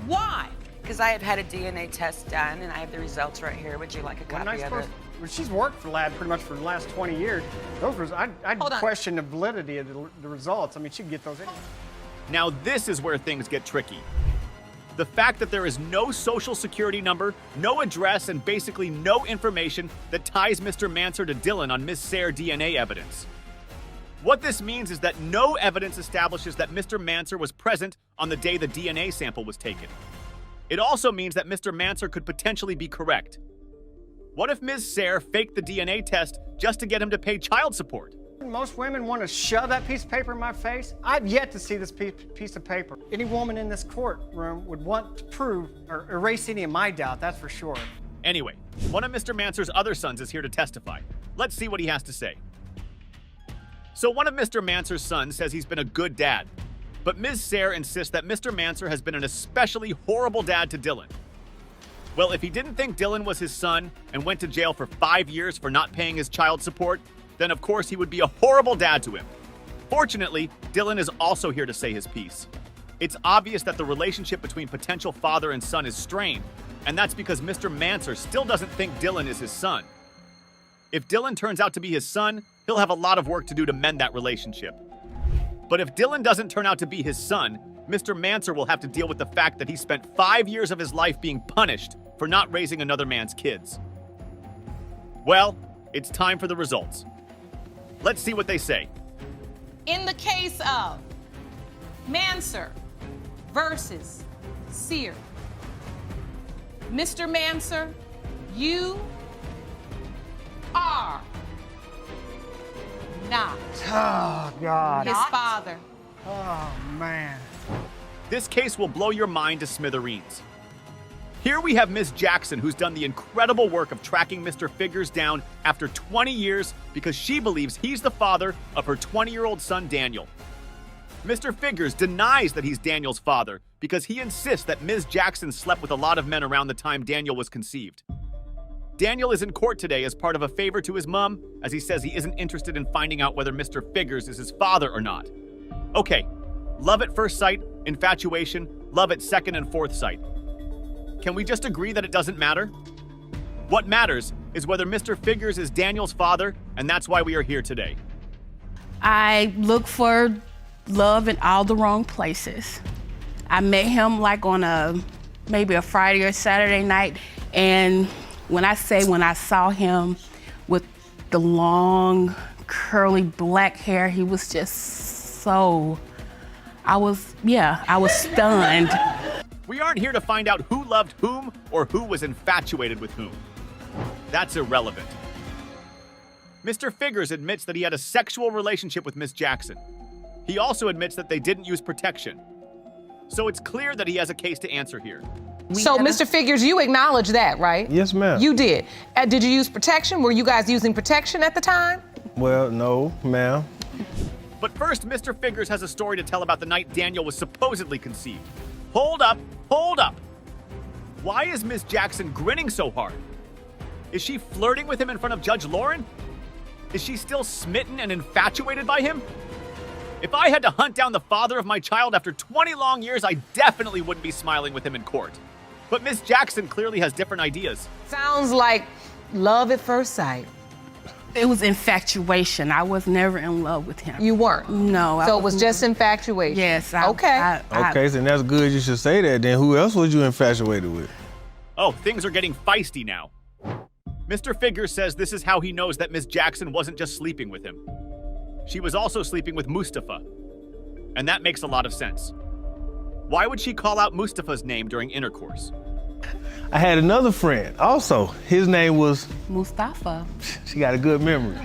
Why? Because I had had a DNA test done, and I have the results right here. Would you like a copy of it? Well, she's worked for the lab pretty much for the last 20 years. I'd question the validity of the results. I mean, she could get those anyway. Now, this is where things get tricky. The fact that there is no social security number, no address, and basically no information that ties Mr. Manser to Dylan on Ms. Sayre DNA evidence. What this means is that no evidence establishes that Mr. Manser was present on the day the DNA sample was taken. It also means that Mr. Manser could potentially be correct. What if Ms. Sayre faked the DNA test just to get him to pay child support? Most women want to shove that piece of paper in my face. I've yet to see this piece of paper. Any woman in this courtroom would want to prove or erase any of my doubt, that's for sure. Anyway, one of Mr. Manser's other sons is here to testify. Let's see what he has to say. So one of Mr. Manser's sons says he's been a good dad. But Ms. Sayre insists that Mr. Manser has been an especially horrible dad to Dylan. Well, if he didn't think Dylan was his son and went to jail for 5 years for not paying his child support, then of course he would be a horrible dad to him. Fortunately, Dylan is also here to say his piece. It's obvious that the relationship between potential father and son is strained, and that's because Mr. Manser still doesn't think Dylan is his son. If Dylan turns out to be his son, he'll have a lot of work to do to mend that relationship. But if Dylan doesn't turn out to be his son, Mr. Manser will have to deal with the fact that he spent 5 years of his life being punished for not raising another man's kids. Well, it's time for the results. Let's see what they say. In the case of Manser versus Sayre, Mr. Manser, you are not Oh, God. his father. Oh, man. This case will blow your mind to smithereens. Here we have Ms. Jackson, who's done the incredible work of tracking Mr. Figures down after 20 years because she believes he's the father of her 20-year-old son, Daniel. Mr. Figures denies that he's Daniel's father because he insists that Ms. Jackson slept with a lot of men around the time Daniel was conceived. Daniel is in court today as part of a favor to his mom, as he says he isn't interested in finding out whether Mr. Figures is his father or not. Okay, love at first sight, infatuation, love at second and fourth sight. Can we just agree that it doesn't matter? What matters is whether Mr. Figures is Daniel's father, and that's why we are here today. I look for love in all the wrong places. I met him like on maybe a Friday or Saturday night, and when I saw him with the long, curly black hair, he was just so, I was stunned. We aren't here to find out who loved whom or who was infatuated with whom. That's irrelevant. Mr. Figures admits that he had a sexual relationship with Miss Jackson. He also admits that they didn't use protection. So it's clear that he has a case to answer here. So, Mr. Figures, you acknowledge that, right? Yes, ma'am. You did. Did you use protection? Were you guys using protection at the time? Well, no, ma'am. But first, Mr. Figures has a story to tell about the night Daniel was supposedly conceived. Hold up, hold up. Why is Miss Jackson grinning so hard? Is she flirting with him in front of Judge Lauren? Is she still smitten and infatuated by him? If I had to hunt down the father of my child after 20 long years, I definitely wouldn't be smiling with him in court. But Miss Jackson clearly has different ideas. Sounds like love at first sight. It was infatuation. I was never in love with him. You weren't? No. So it was just infatuation? Yes. Okay. Okay, so that's good you should say that. Then who else was you infatuated with? Oh, things are getting feisty now. Mr. Figures says this is how he knows that Miss Jackson wasn't just sleeping with him. She was also sleeping with Mustafa. And that makes a lot of sense. Why would she call out Mustafa's name during intercourse? I had another friend also. His name was Mustafa. She got a good memory.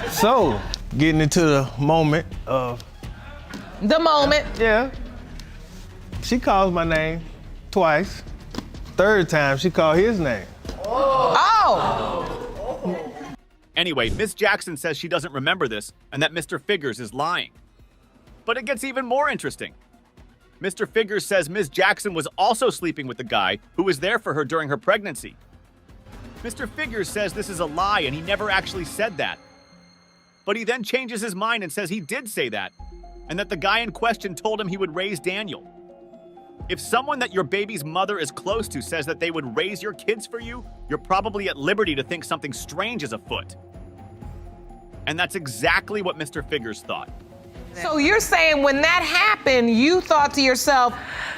So, getting into the moment of... The moment? Yeah. She calls my name twice. Third time, she called his name. Oh! Anyway, Miss Jackson says she doesn't remember this and that Mr. Figures is lying. But it gets even more interesting. Mr. Figures says Ms. Jackson was also sleeping with the guy who was there for her during her pregnancy. Mr. Figures says this is a lie and he never actually said that. But he then changes his mind and says he did say that, and that the guy in question told him he would raise Daniel. If someone that your baby's mother is close to says that they would raise your kids for you, you're probably at liberty to think something strange is afoot. And that's exactly what Mr. Figures thought. So you're saying when that happened, you thought to yourself,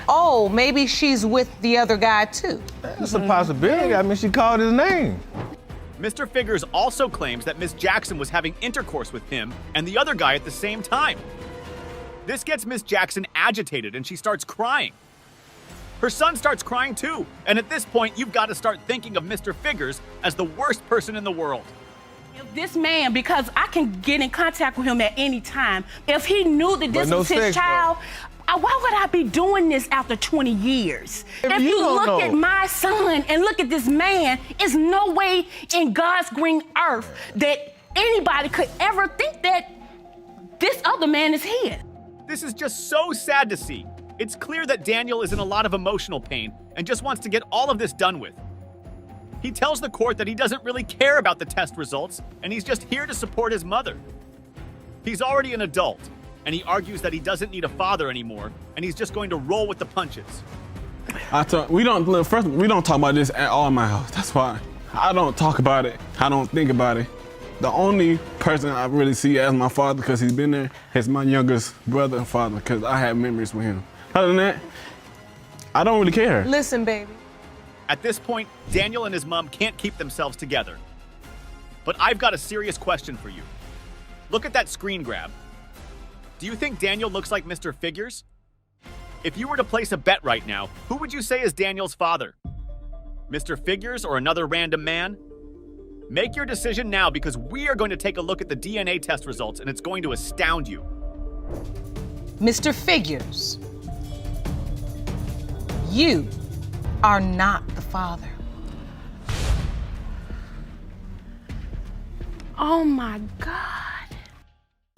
oh, maybe she's with the other guy too. That's a possibility. I mean, she called his name. Mr. Figures also claims that Miss Jackson was having intercourse with him and the other guy at the same time. This gets Miss Jackson agitated and she starts crying. Her son starts crying too, and at this point, you've got to start thinking of Mr. Figures as the worst person in the world. If this man, because I can get in contact with him at any time, if he knew that this was his child, why would I be doing this after 20 years? If you look at my son and look at this man, there's no way in God's green earth that anybody could ever think that this other man is his. This is just so sad to see. It's clear that Daniel is in a lot of emotional pain and just wants to get all of this done with. He tells the court that he doesn't really care about the test results and he's just here to support his mother. He's already an adult, and he argues that he doesn't need a father anymore and he's just going to roll with the punches. We don't talk about this at all in my house. That's why I don't talk about it. I don't think about it. The only person I really see as my father, because he's been there, is my youngest brother and father, because I have memories with him. Other than that, I don't really care. Listen, baby. At this point, Daniel and his mom can't keep themselves together. But I've got a serious question for you. Look at that screen grab. Do you think Daniel looks like Mr. Figures? If you were to place a bet right now, who would you say is Daniel's father? Mr. Figures or another random man? Make your decision now because we are going to take a look at the DNA test results and it's going to astound you. Mr. Figures, you are not the father. Oh my God.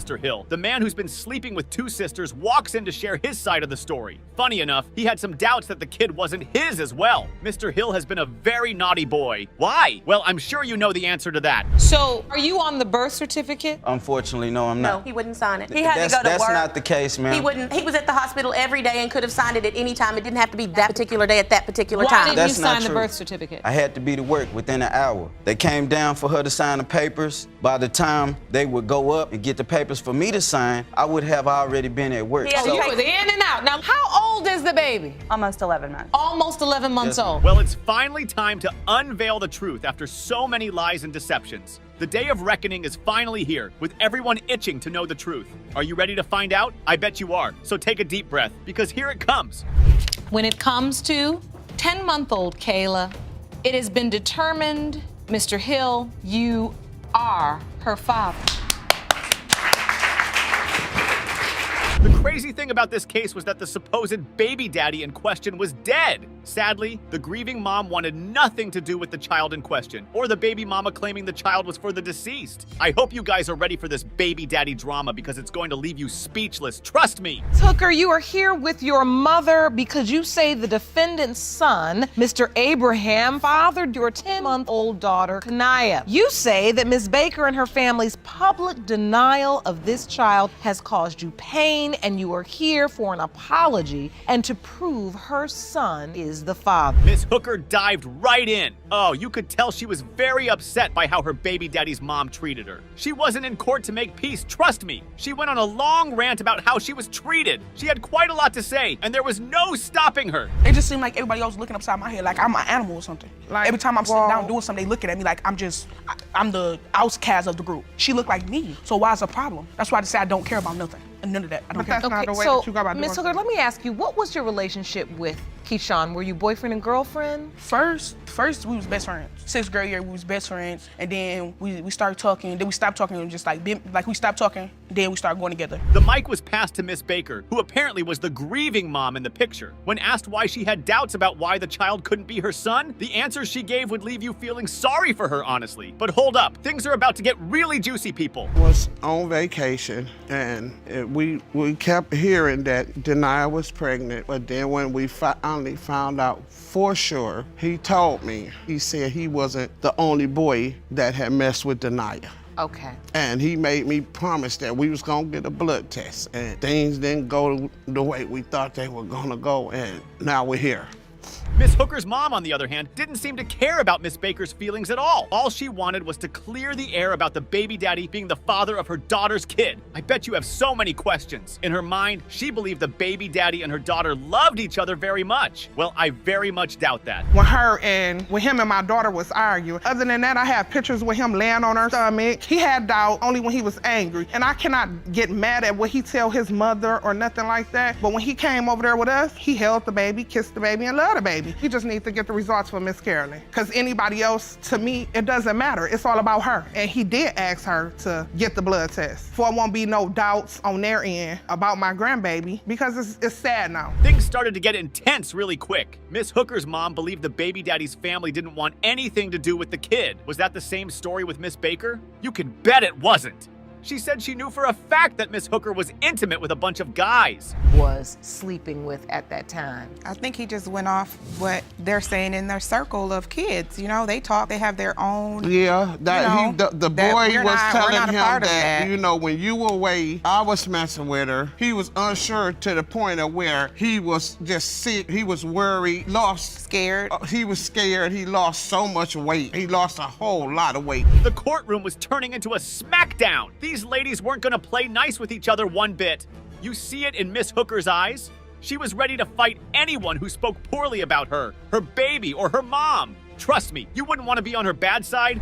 Mr. Hill, the man who's been sleeping with two sisters, walks in to share his side of the story. Funny enough, he had some doubts that the kid wasn't his as well. Mr. Hill has been a very naughty boy. Why? Well, I'm sure you know the answer to that. So, are you on the birth certificate? Unfortunately, no, I'm not. No, he wouldn't sign it. He had to go to work. That's not the case, ma'am. He wouldn't. He was at the hospital every day and could have signed it at any time. It didn't have to be that particular day at that particular Why time. didn't you sign the birth certificate? I had to be to work within an hour. They came down for her to sign the papers. By the time they would go up and get the papers for me to sign, I would have already been at work. So you was in and out. Now, how old is the baby? Almost 11 months. Almost 11 months old. Well, it's finally time to unveil the truth after so many lies and deceptions. The day of reckoning is finally here, with everyone itching to know the truth. Are you ready to find out? I bet you are. So take a deep breath, because here it comes. When it comes to 10-month-old Kayla, it has been determined, Mr. Hill, you are her father. The crazy thing about this case was that the supposed baby daddy in question was dead. Sadly, the grieving mom wanted nothing to do with the child in question, or the baby mama claiming the child was for the deceased. I hope you guys are ready for this baby daddy drama because it's going to leave you speechless. Trust me. Tucker, you are here with your mother because you say the defendant's son, Mr. Abraham, fathered your 10-month-old daughter, Kanaya. You say that Ms. Baker and her family's public denial of this child has caused you pain, and you are here for an apology and to prove her son is the father. Miss Hooker dived right in. Oh, you could tell she was very upset by how her baby daddy's mom treated her. She wasn't in court to make peace, trust me. She went on a long rant about how she was treated. She had quite a lot to say, and there was no stopping her. It just seemed like everybody else was looking upside my head like I'm an animal or something. Like, every time I'm sitting down doing something, they looking at me like I'm the outcast of the group. She looked like me, so why's the problem? That's why I decided I don't care about nothing. And none of that. I don't care. Okay, so, Ms. Hooker, let me ask you, what was your relationship with Keyshawn? Were you boyfriend and girlfriend? First we was best friends. 6th grade year, we was best friends, and then we started talking, then we stopped talking, and just like we stopped talking, then we started going together. The mic was passed to Miss Baker, who apparently was the grieving mom in the picture. When asked why she had doubts about why the child couldn't be her son, the answers she gave would leave you feeling sorry for her, honestly. But hold up, things are about to get really juicy, people. Was on vacation, and we kept hearing that Denia was pregnant, but then when we finally found out for sure, he told me, he said he wasn't the only boy that had messed with Denia. Okay. And he made me promise that we was gonna get a blood test, and things didn't go the way we thought they were gonna go, and now we're here. Miss Hooker's mom, on the other hand, didn't seem to care about Miss Baker's feelings at all. All she wanted was to clear the air about the baby daddy being the father of her daughter's kid. I bet you have so many questions. In her mind, she believed the baby daddy and her daughter loved each other very much. Well, I very much doubt that. When him and my daughter was arguing, other than that, I have pictures with him laying on her stomach. He had doubt only when he was angry. And I cannot get mad at what he tell his mother or nothing like that. But when he came over there with us, he held the baby, kissed the baby, and loved the baby. He just needs to get the results for Miss Carolyn. Because anybody else, to me, it doesn't matter. It's all about her. And he did ask her to get the blood test. For there won't be no doubts on their end about my grandbaby, because it's sad now. Things started to get intense really quick. Miss Hooker's mom believed the baby daddy's family didn't want anything to do with the kid. Was that the same story with Miss Baker? You can bet it wasn't. She said she knew for a fact that Miss Hooker was intimate with a bunch of guys. Was sleeping with at that time. I think he just went off what they're saying in their circle of kids. You know, they talk, they have their own. Yeah, the boy was telling him that, that, you know, when you were away, I was messing with her. He was unsure to the point of where he was just sick. He was worried, scared. He was scared. He lost so much weight. He lost a whole lot of weight. The courtroom was turning into a smackdown. These ladies weren't gonna play nice with each other one bit. You see it in Miss Hooker's eyes? She was ready to fight anyone who spoke poorly about her baby, or her mom. Trust me, you wouldn't want to be on her bad side.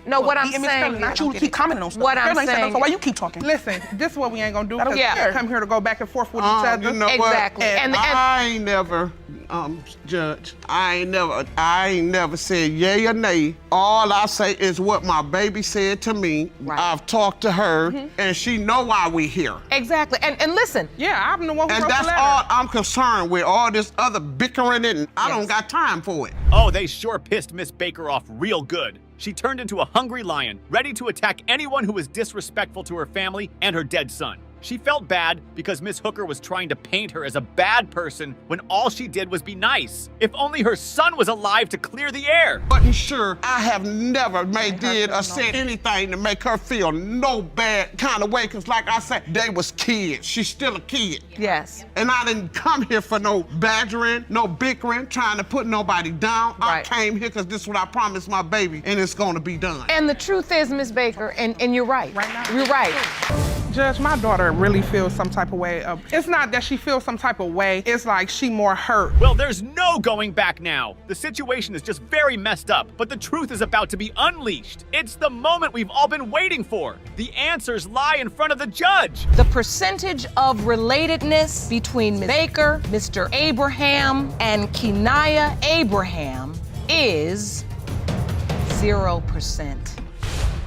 No, what I'm saying, not you keep commenting on stuff. What I'm saying, so why you keep talking? Listen, this is what we ain't gonna do. Because we come here to go back and forth with each other. You know exactly. What? And I ain't never, Judge, I ain't never said yay or nay. All I say is what my baby said to me. Right. I've talked to her, and she know why we here. Exactly. And listen. Yeah, I'm the one who and wrote that's the letter. all I'm concerned with. All this other bickering, and I don't got time for it. Oh, they sure pissed Miss Baker off real good. She turned into a hungry lion, ready to attack anyone who was disrespectful to her family and her dead son. She felt bad because Miss Hooker was trying to paint her as a bad person when all she did was be nice. If only her son was alive to clear the air. Wasn't sure. I have never did or said anything to make her feel no bad kind of way, because like I said, they was kids. She's still a kid. Yes. And I didn't come here for no badgering, no bickering, trying to put nobody down. Right. I came here because this is what I promised my baby, and it's gonna be done. And the truth is, Miss Baker, and you're right. Right now. You're right. Judge, my daughter really feels some type of way. It's not that she feels some type of way, it's like she more hurt. Well, there's no going back now. The situation is just very messed up, but the truth is about to be unleashed. It's the moment we've all been waiting for. The answers lie in front of the judge. The percentage of relatedness between Ms. Baker, Mr. Abraham, and Kenaya Abraham is 0%.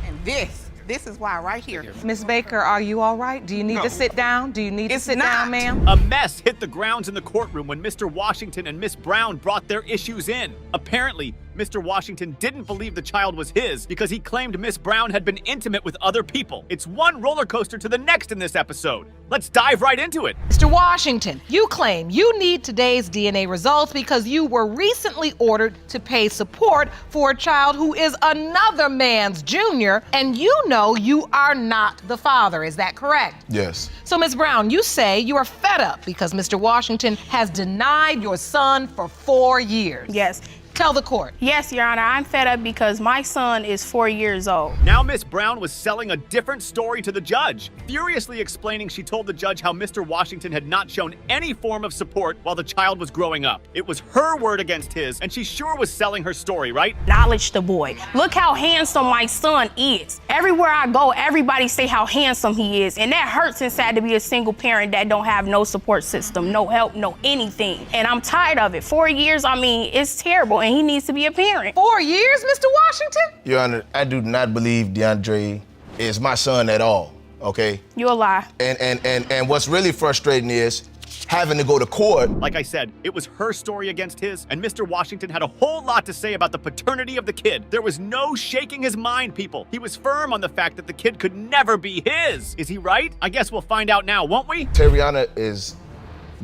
And this is why right here. Miss Baker, are you all right? Do you need to sit down? Do you need to sit down, ma'am? A mess hit the grounds in the courtroom when Mr. Washington and Miss Brown brought their issues in. Apparently, Mr. Washington didn't believe the child was his because he claimed Miss Brown had been intimate with other people. It's one roller coaster to the next in this episode. Let's dive right into it. Mr. Washington, you claim you need today's DNA results because you were recently ordered to pay support for a child who is another man's junior, and you know you are not the father. Is that correct? Yes. So, Ms. Brown, you say you are fed up because Mr. Washington has denied your son for 4 years. Yes. Tell the court. Yes, Your Honor, I'm fed up because my son is 4 years old. Now Miss Brown was selling a different story to the judge, furiously explaining she told the judge how Mr. Washington had not shown any form of support while the child was growing up. It was her word against his, and she sure was selling her story, right? Acknowledge the boy. Look how handsome my son is. Everywhere I go, everybody say how handsome he is, and that hurts inside to be a single parent that don't have no support system, no help, no anything. And I'm tired of it. 4 years, I mean, it's terrible. And he needs to be a parent. 4 years, Mr. Washington? Your Honor, I do not believe DeAndre is my son at all, okay? You a lie. And what's really frustrating is having to go to court. Like I said, it was her story against his, and Mr. Washington had a whole lot to say about the paternity of the kid. There was no shaking his mind, people. He was firm on the fact that the kid could never be his. Is he right? I guess we'll find out now, won't we? Terriana is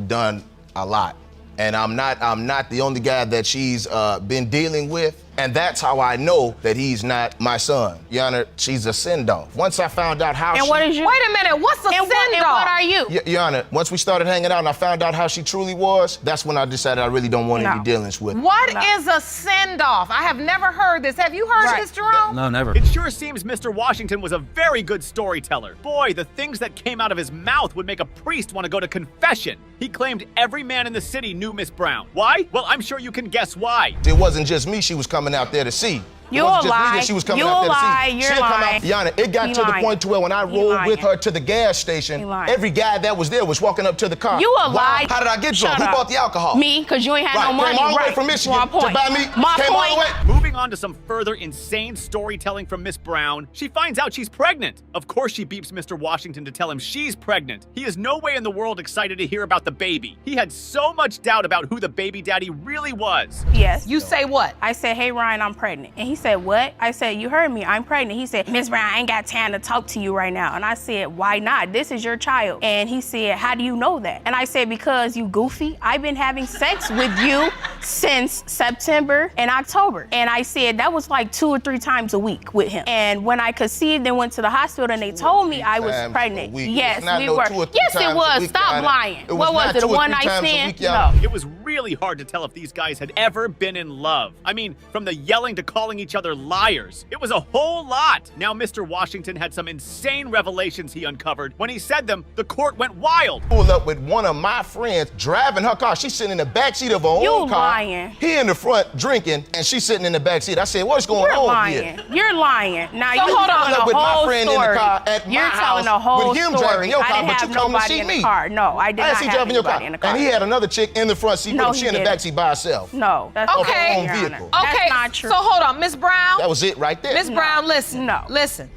done a lot. And I'm not the only guy that she's been dealing with. And that's how I know that he's not my son. Your Honor, she's a send-off. Once I found out how Wait a minute, what's a send-off? And what are you? Your Honor, once we started hanging out and I found out how she truly was, that's when I decided I really don't want any dealings with her. What is a send-off? I have never heard this. Have you heard this, Jerome? No, never. It sure seems Mr. Washington was a very good storyteller. Boy, the things that came out of his mouth would make a priest want to go to confession. He claimed every man in the city knew Miss Brown. Why? Well, I'm sure you can guess why. It wasn't just me she was coming out there to see. You a lie. She was coming You out a there lie. to see. You're lying. Yana, it got to the point to where when I rolled with her to the gas station, every guy that was there was walking up to the car. You a lie. How did I get drunk? Shut Who up. bought the alcohol? Me, because you ain't had no money. Came all the way Right. from Michigan to buy me. My Came all the way. Moving Moving on to some further insane storytelling from Miss Brown, she finds out she's pregnant. Of course she beeps Mr. Washington to tell him she's pregnant. He is no way in the world excited to hear about the baby. He had so much doubt about who the baby daddy really was. Yes. You say what? I said, hey, Ryan, I'm pregnant. And he said, what? I said, you heard me, I'm pregnant. He said, Miss Brown, I ain't got time to talk to you right now. And I said, why not? This is your child. And he said, how do you know that? And I said, because you goofy. I've been having sex with you since September and October. And I said, that was like 2 or 3 times a week with him. And when I conceived and went to the hospital and they told me I was pregnant. Yes, we were. Yes, it was. Stop lying. What was it, a one-night stand? No. It was really hard to tell if these guys had ever been in love. I mean, from the yelling to calling each other liars. It was a whole lot. Now, Mr. Washington had some insane revelations he uncovered. When he said them, the court went wild. Pulled up with one of my friends driving her car. She's sitting in the backseat of her own car. Lying. He in the front drinking, and she's sitting in the backseat. I said, what's going on here? You're lying. Now, So you hold on. telling a With my whole friend in the story. car at my You're telling house a whole with him story. driving your car, I didn't but have you come to nobody see in me. the car. No, I did I not see have driving your car. anybody in the car. And he had another chick in the front seat, No, but she he in the didn't. backseat by herself. No, that's Of her Okay. own vehicle. Okay. That's not true. So hold on, Miss Brown. That was it right there. Miss Brown, listen. No. Listen.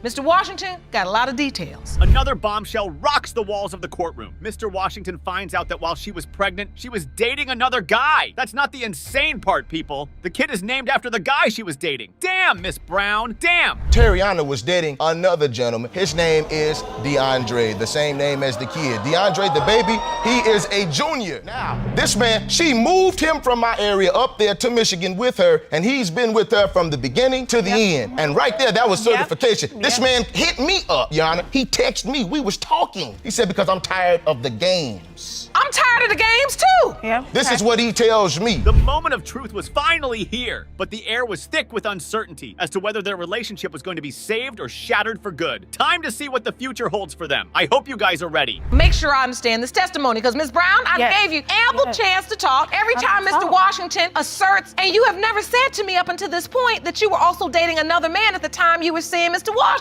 Mr. Washington got a lot of details. Another bombshell rocks the walls of the courtroom. Mr. Washington finds out that while she was pregnant, she was dating another guy. That's not the insane part, people. The kid is named after the guy she was dating. Damn, Miss Brown, damn. Terriana was dating another gentleman. His name is DeAndre, the same name as the kid. DeAndre, the baby, he is a junior. Now, this man, she moved him from my area up there to Michigan with her, and he's been with her from the beginning to the end. And right there, that was certification. This man hit me up, Yana. He texted me. We was talking. He said, because I'm tired of the games. I'm tired of the games too. Yeah. This is what he tells me. The moment of truth was finally here, but the air was thick with uncertainty as to whether their relationship was going to be saved or shattered for good. Time to see what the future holds for them. I hope you guys are ready. Make sure I understand this testimony, because Ms. Brown, I gave you ample chance to talk. Every time Mr. Washington asserts, and you have never said to me up until this point that you were also dating another man at the time you were seeing Mr. Washington.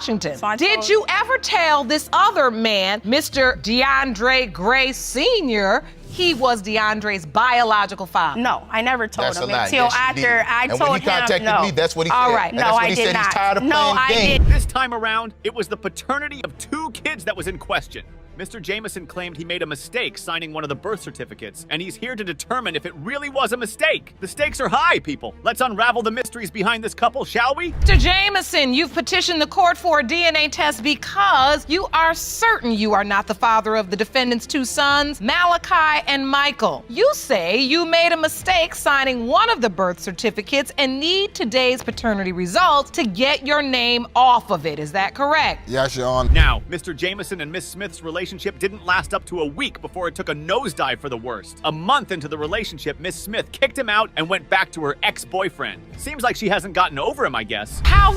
Did you ever tell this other man, Mr. DeAndre Gray Sr., he was DeAndre's biological father? No, I never told That's him a lie. until Yes, you after did. I And told when he him contacted no. me, that's what he All said. right, And no, that's what I he did said. not. He's tired of no, playing I games. didn't. This time around, it was the paternity of 2 kids that was in question. Mr. Jameson claimed he made a mistake signing one of the birth certificates, and he's here to determine if it really was a mistake. The stakes are high, people. Let's unravel the mysteries behind this couple, shall we? Mr. Jameson, you've petitioned the court for a DNA test because you are certain you are not the father of the defendant's 2 sons, Malachi and Michael. You say you made a mistake signing one of the birth certificates and need today's paternity results to get your name off of it. Is that correct? Yes, Your Honor. Now, Mr. Jameson and Miss Smith's relationship didn't last up to a week before it took a nosedive for the worst. A month into the relationship, Miss Smith kicked him out and went back to her ex-boyfriend. Seems like she hasn't gotten over him, I guess. How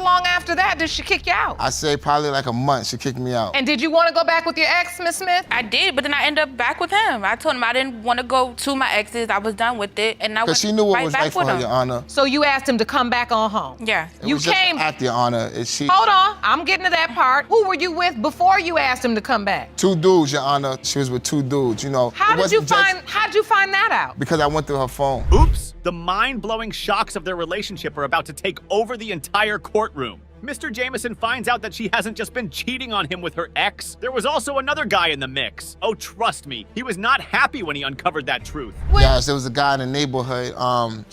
long after that did she kick you out? I say probably like a month. She kicked me out. And did you want to go back with your ex, Miss Smith? I did, but then I ended up back with him. I told him I didn't want to go to my exes. I was done with it, and I went Because she knew what right was back right for with her, him. Your Honor. So you asked him to come back on home? Yeah. It You was just came. an act, Your Honor. She, Hold on, I'm getting to that part. Who were you with before you asked him to come back? 2 dudes, Your Honor. She was with 2 dudes, you know. How'd you find that out? Because I went through her phone. Oops! The mind-blowing shocks of their relationship are about to take over the entire courtroom. Mr. Jameson finds out that she hasn't just been cheating on him with her ex. There was also another guy in the mix. Oh, trust me, he was not happy when he uncovered that truth. Yes, there was a guy in the neighborhood.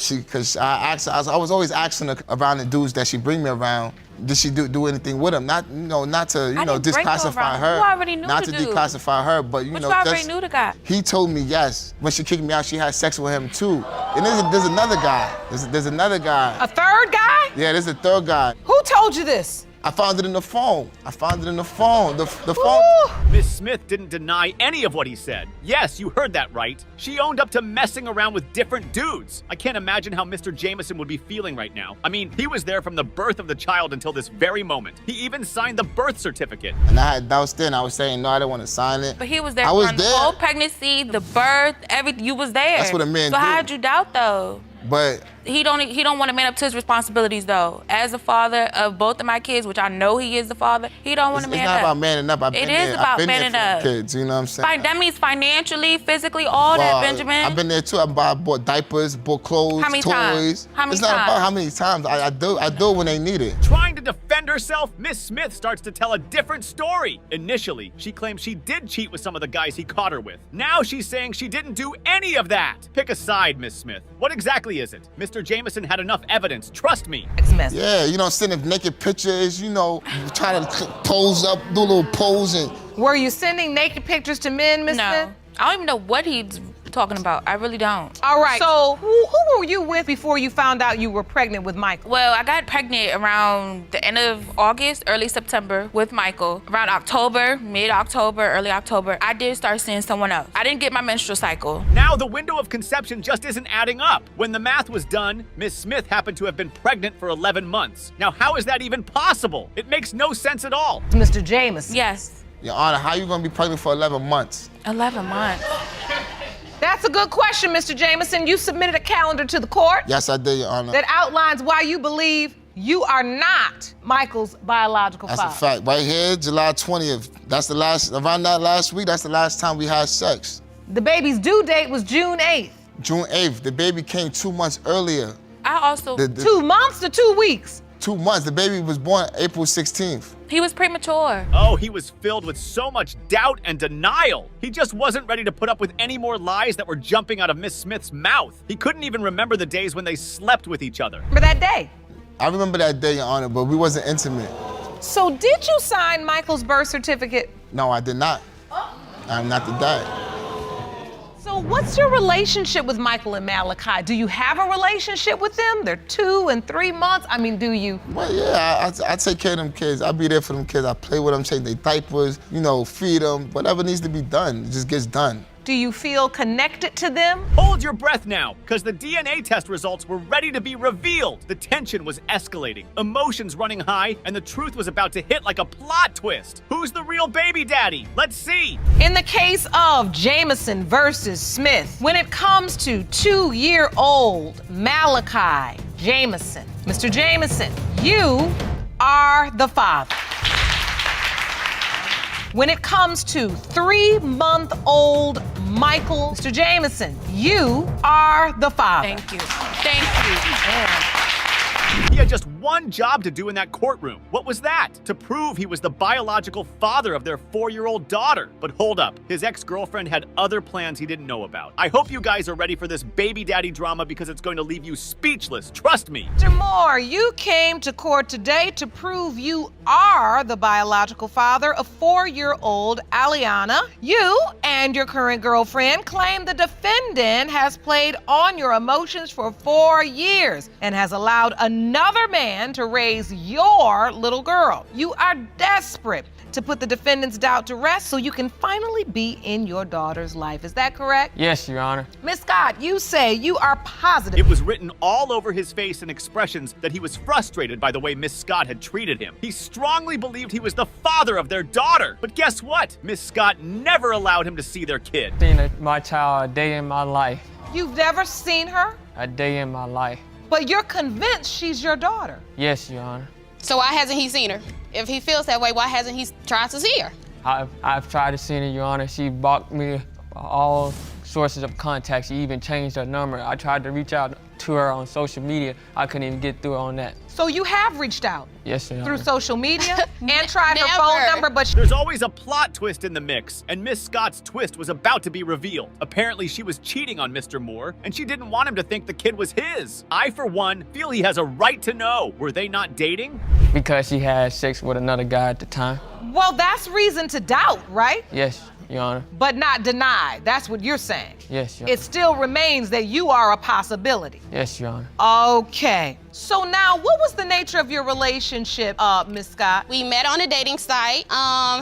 Because I was always asking her around the dudes that she bring me around. Did she do anything with him? Not to disclassify her. You already knew not the to dude. declassify her, but But you already knew the guy. He told me yes. When she kicked me out, she had sex with him too. And there's another guy. There's another guy. A third guy? Yeah, there's a third guy. Who told you this? I found it in the phone. The phone. Miss Smith didn't deny any of what he said. Yes, you heard that right. She owned up to messing around with different dudes. I can't imagine how Mr. Jameson would be feeling right now. I mean, he was there from the birth of the child until this very moment. He even signed the birth certificate. And I had doubts then. I was saying, no, I didn't want to sign it. But he was there I was during the there. whole pregnancy, the birth, everything. You was there. That's what a man So do. how'd you doubt though? But He don't want to man up to his responsibilities though. As a father of both of my kids, which I know he is the father, he don't want to man it's not up. about manning up. I've It been is there. about been there man for up. the kids, you know what I'm saying? That means financially, physically, all that, Benjamin. I've been there too. I bought diapers, bought clothes, How many toys. times? How many it's not times? about how many times. I do it when they need it. Trying to defend herself, Miss Smith starts to tell a different story. Initially, she claims she did cheat with some of the guys he caught her with. Now she's saying she didn't do any of that. Pick a side, Miss Smith. What exactly is it? Mr. Jameson had enough evidence, trust me. Yeah, you know, sending naked pictures, you know, trying to pose up, do a little pose and. Were you sending naked pictures to men, Miss Smith? I don't even know what he's talking about. I really don't. All right, so who were you with before you found out you were pregnant with Michael? Well, I got pregnant around the end of August, early September with Michael. Around October, mid-October, early October, I did start seeing someone else. I didn't get my menstrual cycle. Now the window of conception just isn't adding up. When the math was done, Miss Smith happened to have been pregnant for 11 months. Now how is that even possible? It makes no sense at all. Mr. Jameson. Yes. Your Honor, how you gonna be pregnant for 11 months? 11 months. That's a good question, Mr. Jameson. You submitted a calendar to the court Yes, I did, Your Honor. that outlines why you believe you are not Michael's biological That's father. a fact. Right here, July 20th. That's the last, around that last week, that's the last time we had sex. The baby's due date was June 8th. June 8th. The baby came 2 months earlier. I also... 2 months to 2 weeks? 2 months. The baby was born April 16th. He was premature. Oh, he was filled with so much doubt and denial. He just wasn't ready to put up with any more lies that were jumping out of Miss Smith's mouth. He couldn't even remember the days when they slept with each other. Remember that day? I remember that day, Your Honor, but we wasn't intimate. So did you sign Michael's birth certificate? No, I did not. I'm not the dad. So what's your relationship with Michael and Malachi? Do you have a relationship with them? They're 2 and 3 months. I mean, do you? Well, yeah, I take care of them kids. I be there for them kids. I play with them, change their diapers, you know, feed them. Whatever needs to be done, it just gets done. Do you feel connected to them? Hold your breath now, because the DNA test results were ready to be revealed. The tension was escalating, emotions running high, and the truth was about to hit like a plot twist. Who's the real baby daddy? Let's see. In the case of Jameson versus Smith, when it comes to 2-year-old Malachi Jameson, Mr. Jameson, you are the father. When it comes to 3-month-old Michael, Mr. Jameson, you are the father. Thank you. Thank you. He had just one job to do in that courtroom. What was that? To prove he was the biological father of their 4-year-old daughter. But hold up, his ex-girlfriend had other plans he didn't know about. I hope you guys are ready for this baby daddy drama because it's going to leave you speechless, trust me. Mr. Moore, you came to court today to prove you are the biological father of 4-year-old Aliana. You and your current girlfriend claim the defendant has played on your emotions for 4 years and has allowed another man to raise your little girl. You are desperate to put the defendant's doubt to rest so you can finally be in your daughter's life. Is that correct? Yes, Your Honor. Miss Scott, you say you are positive. It was written all over his face in expressions that he was frustrated by the way Miss Scott had treated him. He strongly believed he was the father of their daughter. But guess what? Miss Scott never allowed him to see their kid. Seen my child a day in my life. You've never seen her? A day in my life. But you're convinced she's your daughter. Yes, Your Honor. So why hasn't he seen her? If he feels that way, why hasn't he tried to see her? I've tried to see her, Your Honor. She blocked me all sources of contact. She even changed her number. I tried to reach out to her on social media. I couldn't even get through on that. So you have reached out? Yes, Your Honor. Through social media and tried her phone number, but There's always a plot twist in the mix, and Miss Scott's twist was about to be revealed. Apparently, she was cheating on Mr. Moore, and she didn't want him to think the kid was his. I, for one, feel he has a right to know. Were they not dating? Because she had sex with another guy at the time. well, that's reason to doubt, right? Yes, Your Honor. But not deny. That's what you're saying. Yes, Your Honor. It still remains that you are a possibility. Yes, Your Honor. Okay. So now, what was the nature of your relationship, Miss Scott? We met on a dating site.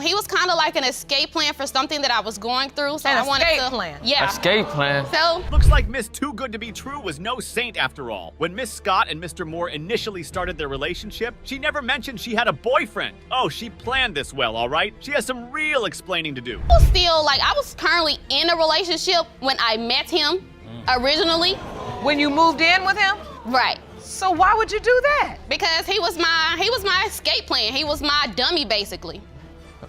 He was kind of like an escape plan for something that I was going through. So I wanted to, plan. Yeah. Escape plan. So looks like Miss Too Good to Be True was no saint after all. When Miss Scott and Mr. Moore initially started their relationship, she never mentioned she had a boyfriend. Oh, she planned this well, all right? She has some real explaining to do. I was currently in a relationship when I met him originally. When you moved in with him? Right. So why would you do that? Because he was my escape plan. He was my dummy, basically.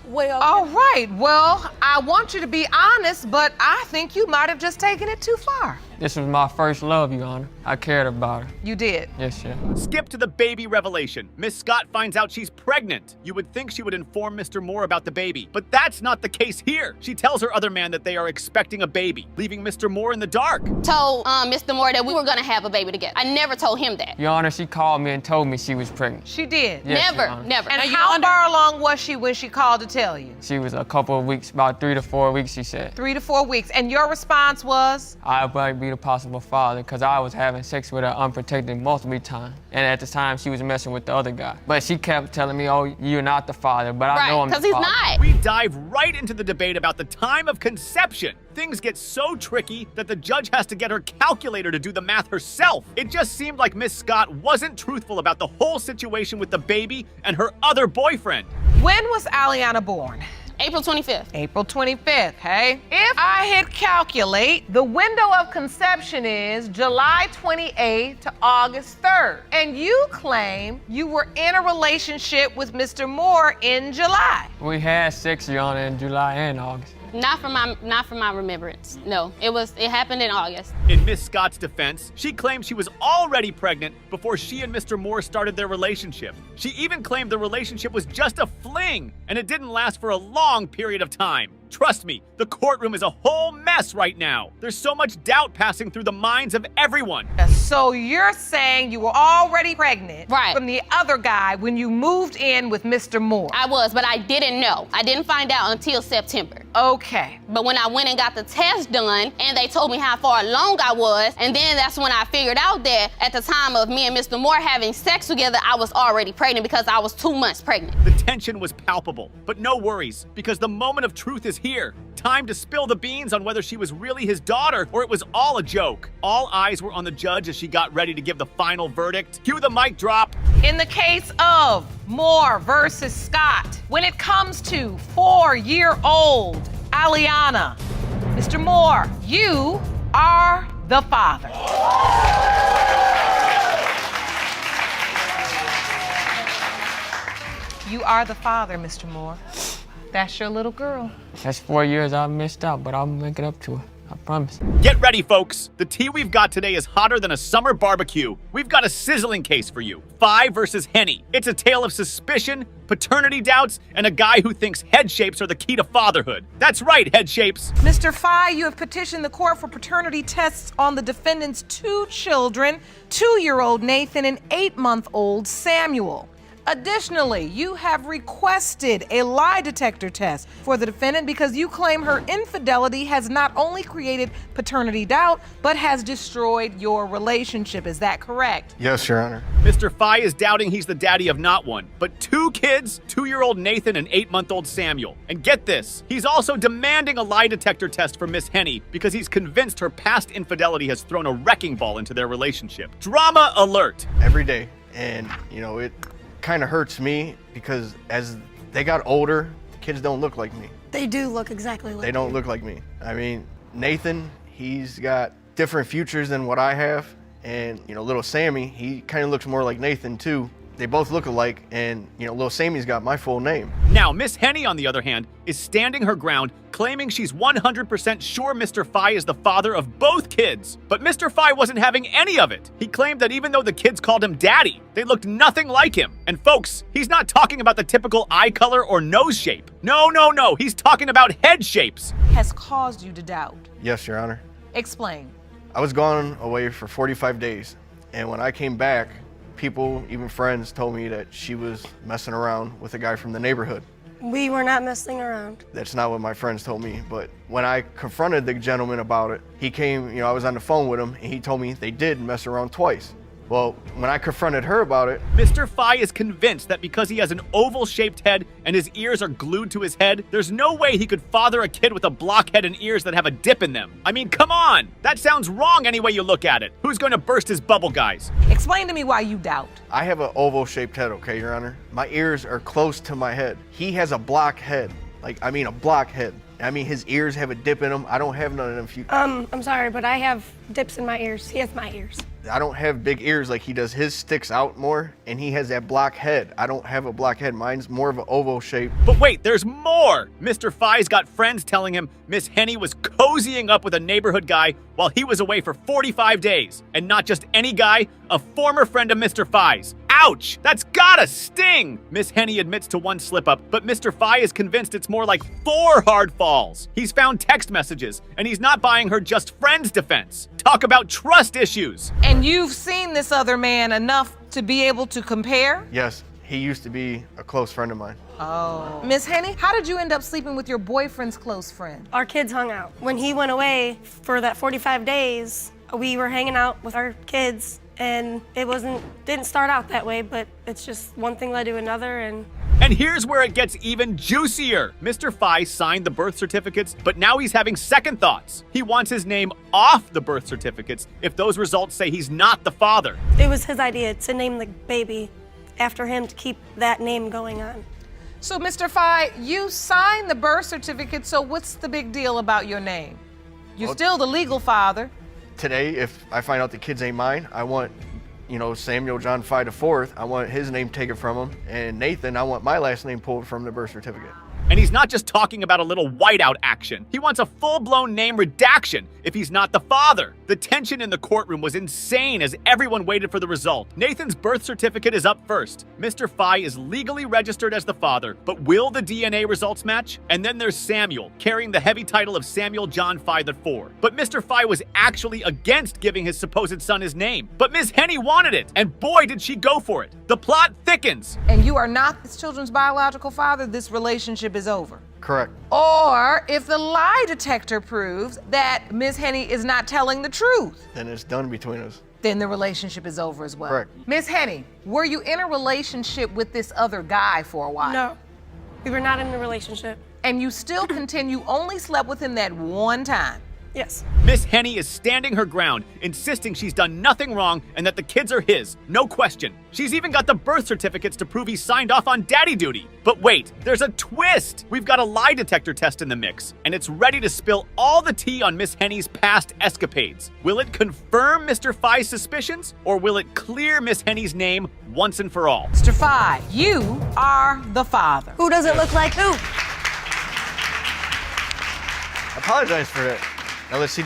Well. All right, well, I want you to be honest, but I think you might have just taken it too far. This was my first love, Your Honor. I cared about her. You did? Yes, sir. Skip to the baby revelation. Miss Scott finds out she's pregnant. You would think she would inform Mr. Moore about the baby, but that's not the case here. She tells her other man that they are expecting a baby, leaving Mr. Moore in the dark. Told Mr. Moore that we were gonna have a baby together. I never told him that. Your Honor, she called me and told me she was pregnant. She did? Yes, Your Never, Honor. never. And how far along was she when she called to tell you? She was a couple of weeks, about 3 to 4 weeks, she said. 3 to 4 weeks. And your response was? I might be the possible father because I was having sex with her unprotected multiple times. And at the time, she was messing with the other guy. But she kept telling me, oh, you're not the father, but I know I'm the father. Because he's not. We dive right into the debate about the time of conception. Things get so tricky that the judge has to get her calculator to do the math herself. It just seemed like Miss Scott wasn't truthful about the whole situation with the baby and her other boyfriend. When was Aliana born? April 25th. April 25th, hey? If I hit calculate, the window of conception is July 28th to August 3rd. And you claim you were in a relationship with Mr. Moore in July. We had sex, Your Honor, in July and August. Not from my remembrance. No, it happened in August. In Miss Scott's defense, she claimed she was already pregnant before she and Mr. Moore started their relationship. She even claimed the relationship was just a fling, and it didn't last for a long period of time. Trust me, the courtroom is a whole mess right now. There's so much doubt passing through the minds of everyone. So you're saying you were already pregnant right. from the other guy when you moved in with Mr. Moore? I was, but I didn't know. I didn't find out until September. Okay. But when I went and got the test done, and they told me how far along I was, and then that's when I figured out that at the time of me and Mr. Moore having sex together, I was already pregnant because I was 2 months pregnant. The tension was palpable, but no worries, because the moment of truth is here. Time to spill the beans on whether she was really his daughter or it was all a joke. All eyes were on the judge as she got ready to give the final verdict. Cue the mic drop. In the case of Moore versus Scott, when it comes to 4-year-old Aliana, Mr. Moore, you are the father. You are the father, Mr. Moore. That's your little girl. That's 4 years I missed out, but I'll make it up to her. I promise. Get ready, folks. The tea we've got today is hotter than a summer barbecue. We've got a sizzling case for you. Phi versus Henny. It's a tale of suspicion, paternity doubts, and a guy who thinks head shapes are the key to fatherhood. That's right, head shapes. Mr. Phi, you have petitioned the court for paternity tests on the defendant's 2 children, 2-year-old Nathan and 8-month-old Samuel. Additionally, you have requested a lie detector test for the defendant because you claim her infidelity has not only created paternity doubt, but has destroyed your relationship. Is that correct? Yes, Your Honor. Mr. Phi is doubting he's the daddy of not one, but 2 kids, 2-year-old Nathan and 8-month-old Samuel. And get this, he's also demanding a lie detector test for Miss Henny because he's convinced her past infidelity has thrown a wrecking ball into their relationship. Drama alert. Every day. And, it kind of hurts me because as they got older, the kids don't look like me. They do look exactly like They don't look like me. I mean, Nathan, he's got different futures than what I have. And, little Sammy, he kind of looks more like Nathan too. They both look alike, and, little Sammy's got my full name. Now, Miss Henny, on the other hand, is standing her ground, claiming she's 100% sure Mr. Phi is the father of both kids. But Mr. Phi wasn't having any of it. He claimed that even though the kids called him daddy, they looked nothing like him. And folks, he's not talking about the typical eye color or nose shape. No, he's talking about head shapes. Has caused you to doubt. Yes, Your Honor. Explain. I was gone away for 45 days, and when I came back, people, even friends, told me that she was messing around with a guy from the neighborhood. We were not messing around. That's not what my friends told me, but when I confronted the gentleman about it, he came, I was on the phone with him, and he told me they did mess around twice. Well, when I confronted her about it... Mr. Phi is convinced that because he has an oval-shaped head and his ears are glued to his head, there's no way he could father a kid with a blockhead and ears that have a dip in them. I mean, come on! That sounds wrong any way you look at it. Who's going to burst his bubble, guys? Explain to me why you doubt. I have an oval-shaped head, okay, Your Honor? My ears are close to my head. He has a block head. A block head. His ears have a dip in them. I don't have none of them. I'm sorry, but I have dips in my ears. He has my ears. I don't have big ears like he does. His sticks out more, and he has that block head. I don't have a block head. Mine's more of an oval shape. But wait, there's more! Mr. Fye's got friends telling him Miss Henny was cozying up with a neighborhood guy while he was away for 45 days. And not just any guy, a former friend of Mr. Fye's. Ouch! That's gotta sting! Miss Henny admits to one slip-up, but Mr. Fye is convinced it's more like 4 hard falls. He's found text messages, and he's not buying her just friends defense. Talk about trust issues! And you've seen this other man enough to be able to compare? Yes, he used to be a close friend of mine. Oh. Miss Henny, how did you end up sleeping with your boyfriend's close friend? Our kids hung out. When he went away for that 45 days, we were hanging out with our kids, and it didn't start out that way, but it's just one thing led to another, and here's where it gets even juicier. Mr. Fye signed the birth certificates, but now he's having second thoughts. He wants his name off the birth certificates if those results say he's not the father. it was his idea to name the baby after him to keep that name going on. So, Mr. Fye, you signed the birth certificate, so what's the big deal about your name? You're still the legal father. Today, if I find out the kids ain't mine, I want, Samuel John Fye IV, I want his name taken from him. And Nathan, I want my last name pulled from the birth certificate. And he's not just talking about a little whiteout action. He wants a full-blown name redaction if he's not the father. The tension in the courtroom was insane as everyone waited for the result. Nathan's birth certificate is up first. Mr. Fye is legally registered as the father, but will the DNA results match? And then there's Samuel, carrying the heavy title of Samuel John Fye IV. But Mr. Fye was actually against giving his supposed son his name. But Miss Henny wanted it, and boy did she go for it. The plot thickens. And you are not this children's biological father, this relationship is over. Correct. Or if the lie detector proves that Ms. Henny is not telling the truth, Then it's done between us. then the relationship is over as well. Correct. Ms. Henny, were you in a relationship with this other guy for a while? No, we were not in a relationship. And you still contend you only slept with him that one time? Yes. Miss Henny is standing her ground, insisting she's done nothing wrong and that the kids are his, no question. She's even got the birth certificates to prove he signed off on daddy duty. But wait, there's a twist! We've got a lie detector test in the mix, and it's ready to spill all the tea on Miss Henny's past escapades. Will it confirm Mr. Fye's suspicions, or will it clear Miss Henny's name once and for all? Mr. Fye, you are the father. Who doesn't look like who? I apologize for that. Now let's see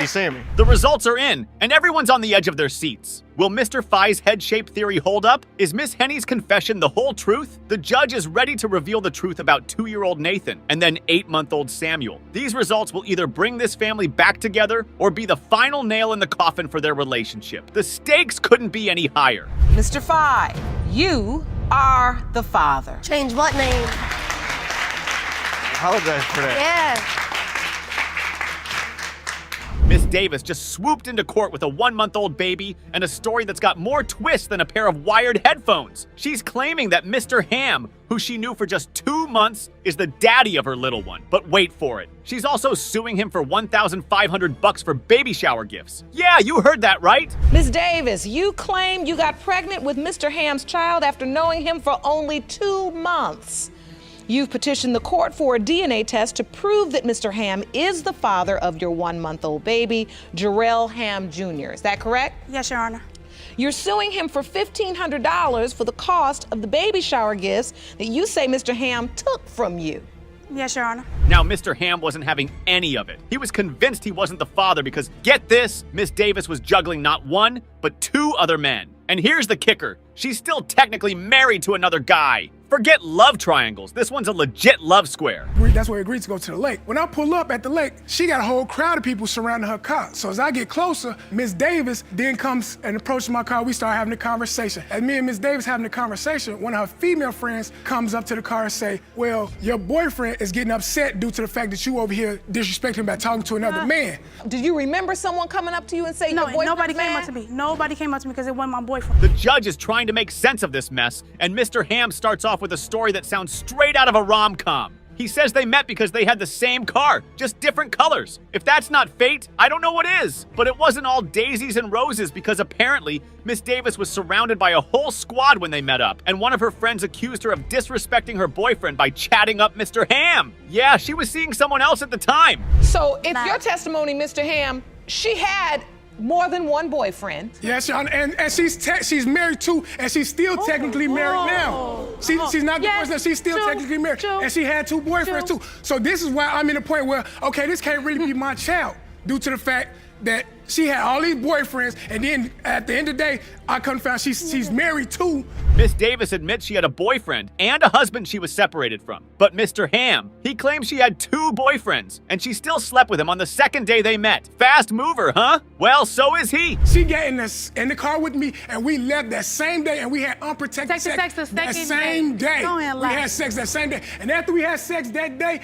Sammy. The results are in, and everyone's on the edge of their seats. Will Mr. Fye's head-shaped theory hold up? Is Miss Henny's confession the whole truth? The judge is ready to reveal the truth about 2-year-old Nathan and then 8-month-old Samuel. These results will either bring this family back together or be the final nail in the coffin for their relationship. The stakes couldn't be any higher. Mr. Fye, you are the father. Change what name? I apologize for that. Yeah. Miss Davis just swooped into court with a 1-month-old baby and a story that's got more twists than a pair of wired headphones. She's claiming that Mr. Ham, who she knew for just 2 months, is the daddy of her little one. But wait for it. She's also suing him for $1,500 for baby shower gifts. Yeah, you heard that right. Ms. Davis, you claim you got pregnant with Mr. Ham's child after knowing him for only 2 months. You've petitioned the court for a DNA test to prove that Mr. Ham is the father of your 1-month-old baby, Jarrell Ham Jr. Is that correct? Yes, Your Honor. You're suing him for $1,500 for the cost of the baby shower gifts that you say Mr. Ham took from you. Yes, Your Honor. Now, Mr. Ham wasn't having any of it. He was convinced he wasn't the father because, get this, Miss Davis was juggling not one, but 2 other men. And here's the kicker. She's still technically married to another guy. Forget love triangles. This one's a legit love square. That's where we agreed to go to the lake. When I pull up at the lake, she got a whole crowd of people surrounding her car. So as I get closer, Miss Davis then comes and approaches my car. We start having a conversation. As me and Miss Davis having a conversation, one of her female friends comes up to the car and say, well, your boyfriend is getting upset due to the fact that you over here disrespecting him by talking to another man. Did you remember someone coming up to you and saying No, your boyfriend's nobody came mad? up to me. Nobody came up to me because it wasn't my boyfriend. The judge is trying to make sense of this mess, and Mr. Ham starts off with a story that sounds straight out of a rom-com. He says they met because they had the same car, just different colors. If that's not fate, I don't know what is. But it wasn't all daisies and roses because apparently Miss Davis was surrounded by a whole squad when they met up, and one of her friends accused her of disrespecting her boyfriend by chatting up Mr. Ham. Yeah, she was seeing someone else at the time. So it's your testimony, Mr. Ham, she had more than one boyfriend. Yes, Your Honor, and she's married too, and she's still technically married now. She's not the person, she's still technically married, and she had 2 boyfriends too. So this is why I'm in a point where, okay, this can't really be my child due to the fact that she had all these boyfriends, and then at the end of the day, I come found she's married too. Miss Davis admits she had a boyfriend and a husband she was separated from. But Mr. Ham, he claims she had 2 boyfriends, and she still slept with him on the second day they met. Fast mover, huh? Well, so is he. She got in the car with me, and we left that same day, and we had unprotected sex that same day. We had sex that same day. And after we had sex that day,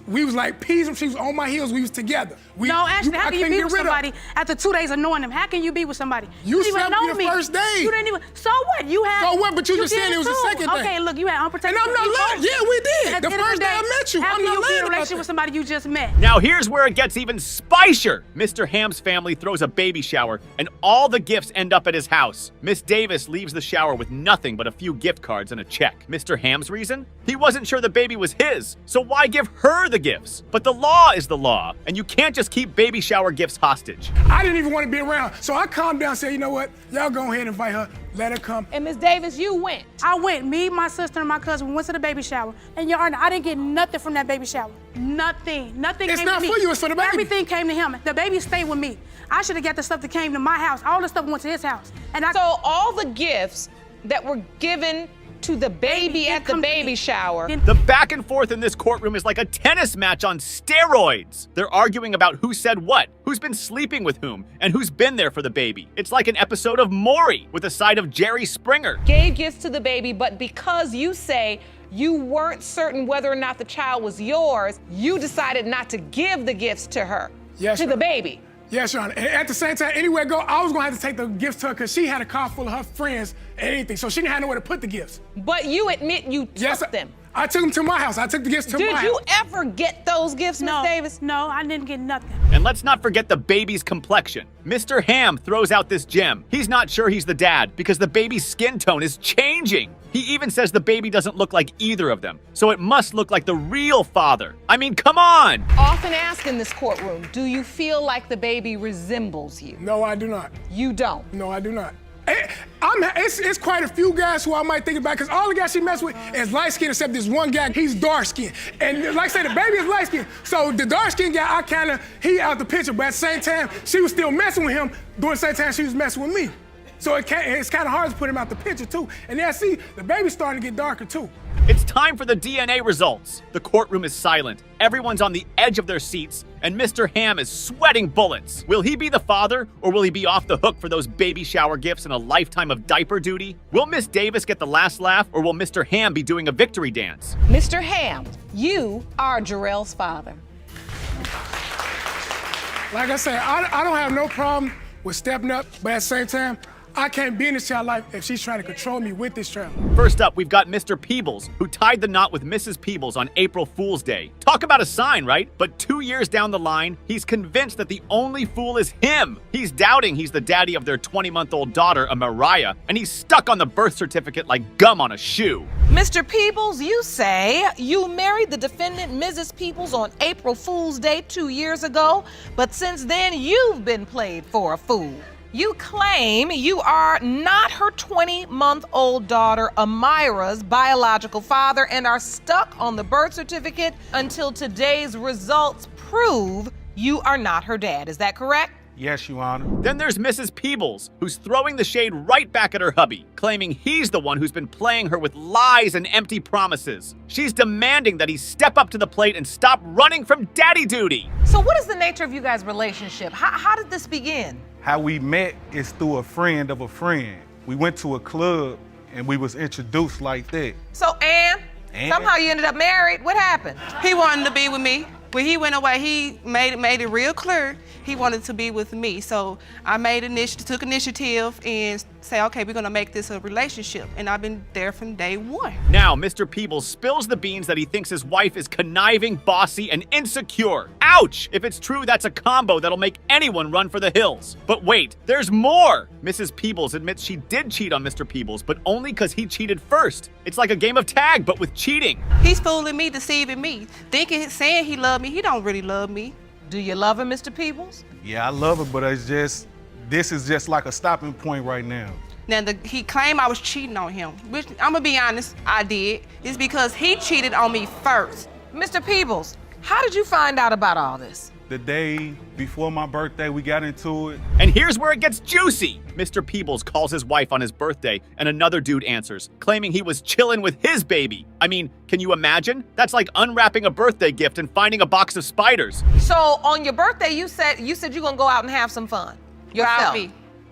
we was like peas, she was on my heels, we was together. No, actually, how can you be with somebody after 2 days of knowing them? How can you be with somebody? You didn't slept even know your me. first day. You didn't even. So what? You had. So what? But you just did saying it was the too. second day. Okay, look, you had unprotected. And I'm not lying. Yeah, we did. At The end of first day I met you. How I'm can not you be lying in a about relationship that. with somebody you just met? Now here's where it gets even spicier. Mr. Ham's family throws a baby shower, and all the gifts end up at his house. Miss Davis leaves the shower with nothing but a few gift cards and a check. Mr. Ham's reason? He wasn't sure the baby was his, so why give her the gifts? But the law is the law, and you can't just keep baby shower gifts hostage. I didn't even want to be around, so I calmed down and said, you know what? Y'all go ahead and invite her. Let her come. And Miss Davis, you went. I went. Me, my sister, and my cousin, we went to the baby shower. And Your Honor, I didn't get nothing from that baby shower. Nothing. Nothing It's came to not me. for you, it's for the baby. Everything came to him. The baby stayed with me. I should have got the stuff that came to my house. All the stuff went to his house. And So all the gifts that were given to the baby at the baby shower. The back and forth in this courtroom is like a tennis match on steroids. They're arguing about who said what, who's been sleeping with whom, and who's been there for the baby. It's like an episode of Maury with a side of Jerry Springer. Gave gifts to the baby, but because you say you weren't certain whether or not the child was yours, you decided not to give the gifts to her, to the baby. Yes, Your Honor. And at the same time, anywhere I go, I was gonna have to take the gifts to her because she had a car full of her friends and anything, so she didn't have nowhere to put the gifts. But you admit you took them. I took them to my house. I took the gifts to my house. Did you ever get those gifts, Miss Davis? No, I didn't get nothing. And let's not forget the baby's complexion. Mr. Ham throws out this gem. He's not sure he's the dad because the baby's skin tone is changing. He even says the baby doesn't look like either of them, so it must look like the real father. I mean, come on! Often asked in this courtroom, do you feel like the baby resembles you? No, I do not. You don't? No, I do not. It's quite a few guys who I might think about because all the guys she messed with is light skinned except this one guy, he's dark skinned. And like I said, the baby is light skinned. So the dark skinned guy, he out the picture, but at the same time, she was still messing with him during the same time she was messing with me. So it's kind of hard to put him out the picture too. And then I see the baby's starting to get darker too. It's time for the DNA results. The courtroom is silent. Everyone's on the edge of their seats, and Mr. Ham is sweating bullets. Will he be the father, or will he be off the hook for those baby shower gifts and a lifetime of diaper duty? Will Miss Davis get the last laugh, or will Mr. Ham be doing a victory dance? Mr. Ham, you are Jarrell's father. Like I said, I don't have no problem with stepping up, but at the same time, I can't be in this child's life if she's trying to control me with this child. First up, we've got Mr. Peebles, who tied the knot with Mrs. Peebles on April Fool's Day. Talk about a sign, right? But 2 years down the line, he's convinced that the only fool is him. He's doubting he's the daddy of their 20-month-old daughter, Mariah, and he's stuck on the birth certificate like gum on a shoe. Mr. Peebles, you say you married the defendant, Mrs. Peebles, on April Fool's Day 2 years ago, but since then, you've been played for a fool. You claim you are not her 20-month-old daughter, Amira's biological father, and are stuck on the birth certificate until today's results prove you are not her dad. Is that correct? Yes, Your Honor. Then there's Mrs. Peebles, who's throwing the shade right back at her hubby, claiming he's the one who's been playing her with lies and empty promises. She's demanding that he step up to the plate and stop running from daddy duty. So what is the nature of you guys' relationship? How did this begin? How we met is through a friend of a friend. We went to a club and we was introduced like that. So, Ann, somehow you ended up married. What happened? He wanted to be with me. When he went away, he made it real clear he wanted to be with me. So I took initiative and say, okay, we're gonna make this a relationship. And I've been there from day one. Now, Mr. Peebles spills the beans that he thinks his wife is conniving, bossy, and insecure. Ouch! If it's true, that's a combo that'll make anyone run for the hills. But wait, there's more! Mrs. Peebles admits she did cheat on Mr. Peebles, but only because he cheated first. It's like a game of tag, but with cheating. He's fooling me, deceiving me, saying he loved me. He don't really love me. Do you love him, Mr. Peebles? Yeah, I love her, but it's just, this is just like a stopping point right now. Now, he claimed I was cheating on him, which I'm gonna be honest, I did. It's because he cheated on me first. Mr. Peebles, how did you find out about all this? The day before my birthday, we got into it. And here's where it gets juicy. Mr. Peebles calls his wife on his birthday, and another dude answers, claiming he was chilling with his baby. I mean, can you imagine? That's like unwrapping a birthday gift and finding a box of spiders. So on your birthday, you said you're gonna go out and have some fun yourself.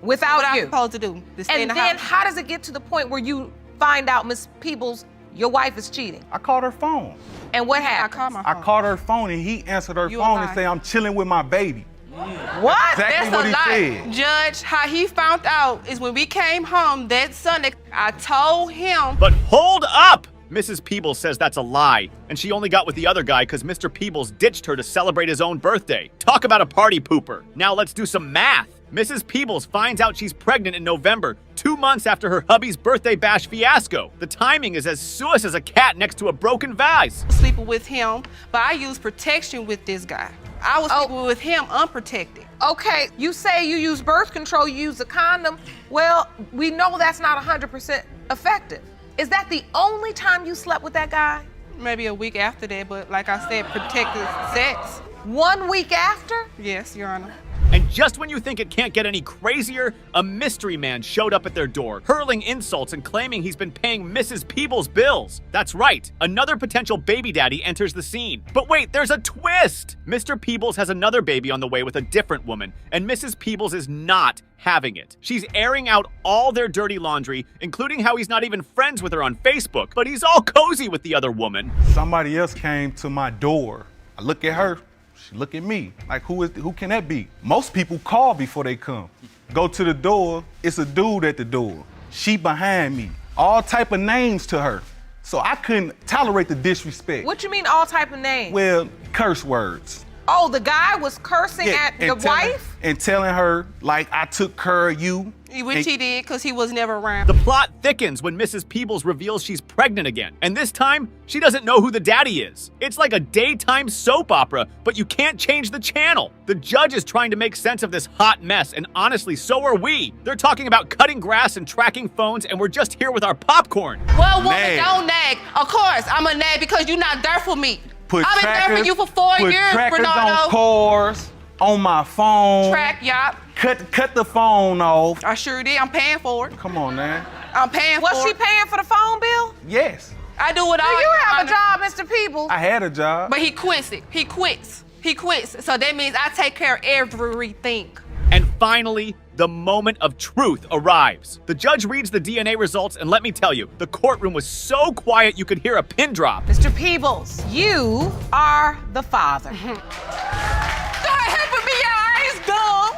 Without what you. I'm supposed to do. To stay in And the then house. how does it get to the point where you find out, Miss Peebles, your wife is cheating? I called her phone. And what happened? I called her phone and he answered her You phone a and lie. said, I'm chilling with my baby. What? Exactly That's what a he lie. said. Judge, how he found out is when we came home that Sunday, I told him. But hold up! Mrs. Peebles says that's a lie, and she only got with the other guy because Mr. Peebles ditched her to celebrate his own birthday. Talk about a party pooper. Now let's do some math. Mrs. Peebles finds out she's pregnant in November, 2 months after her hubby's birthday bash fiasco. The timing is as sus as a cat next to a broken vase. Sleeping with him, but I used protection with this guy. I was sleeping with him unprotected. Okay, you say you use birth control, you use a condom. Well, we know that's not 100% effective. Is that the only time you slept with that guy? Maybe a week after that, but like I said, protected sex. 1 week after? Yes, Your Honor. And just when you think it can't get any crazier, a mystery man showed up at their door, hurling insults and claiming he's been paying Mrs. Peebles' bills. That's right, another potential baby daddy enters the scene. But wait, there's a twist! Mr. Peebles has another baby on the way with a different woman, and Mrs. Peebles is not having it. She's airing out all their dirty laundry, including how he's not even friends with her on Facebook, but he's all cozy with the other woman. Somebody else came to my door. I look at her. She look at me. Like, who can that be? Most people call before they come. Go to the door, it's a dude at the door. She behind me. All type of names to her. So I couldn't tolerate the disrespect. What you mean all type of names? Well, curse words. Oh, the guy was cursing at the wife? And telling her, like, I took care of you. Which he did, because he was never around. The plot thickens when Mrs. Peebles reveals she's pregnant again. And this time, she doesn't know who the daddy is. It's like a daytime soap opera, but you can't change the channel. The judge is trying to make sense of this hot mess, and honestly, so are we. They're talking about cutting grass and tracking phones, and we're just here with our popcorn. Well, woman, Nag. don't nag. Of course, I'm a nag because you're not there for me. Put I've been there for you for 4 put years, trackers Bernardo. on cars, on my phone. Track, y'all. Cut the phone off. I sure did. I'm paying for it. Come on, man. I'm paying Was for she it. paying for the phone bill? Yes, I do it all. Do you Your have a Honor. job, Mr. Peebles? I had a job. But he quits it. He quits. He quits. So that means I take care of everything. And finally, the moment of truth arrives. The judge reads the DNA results, and let me tell you, the courtroom was so quiet you could hear a pin drop. Mr. Peebles, you are the father. God helping me out. I ain't dumb.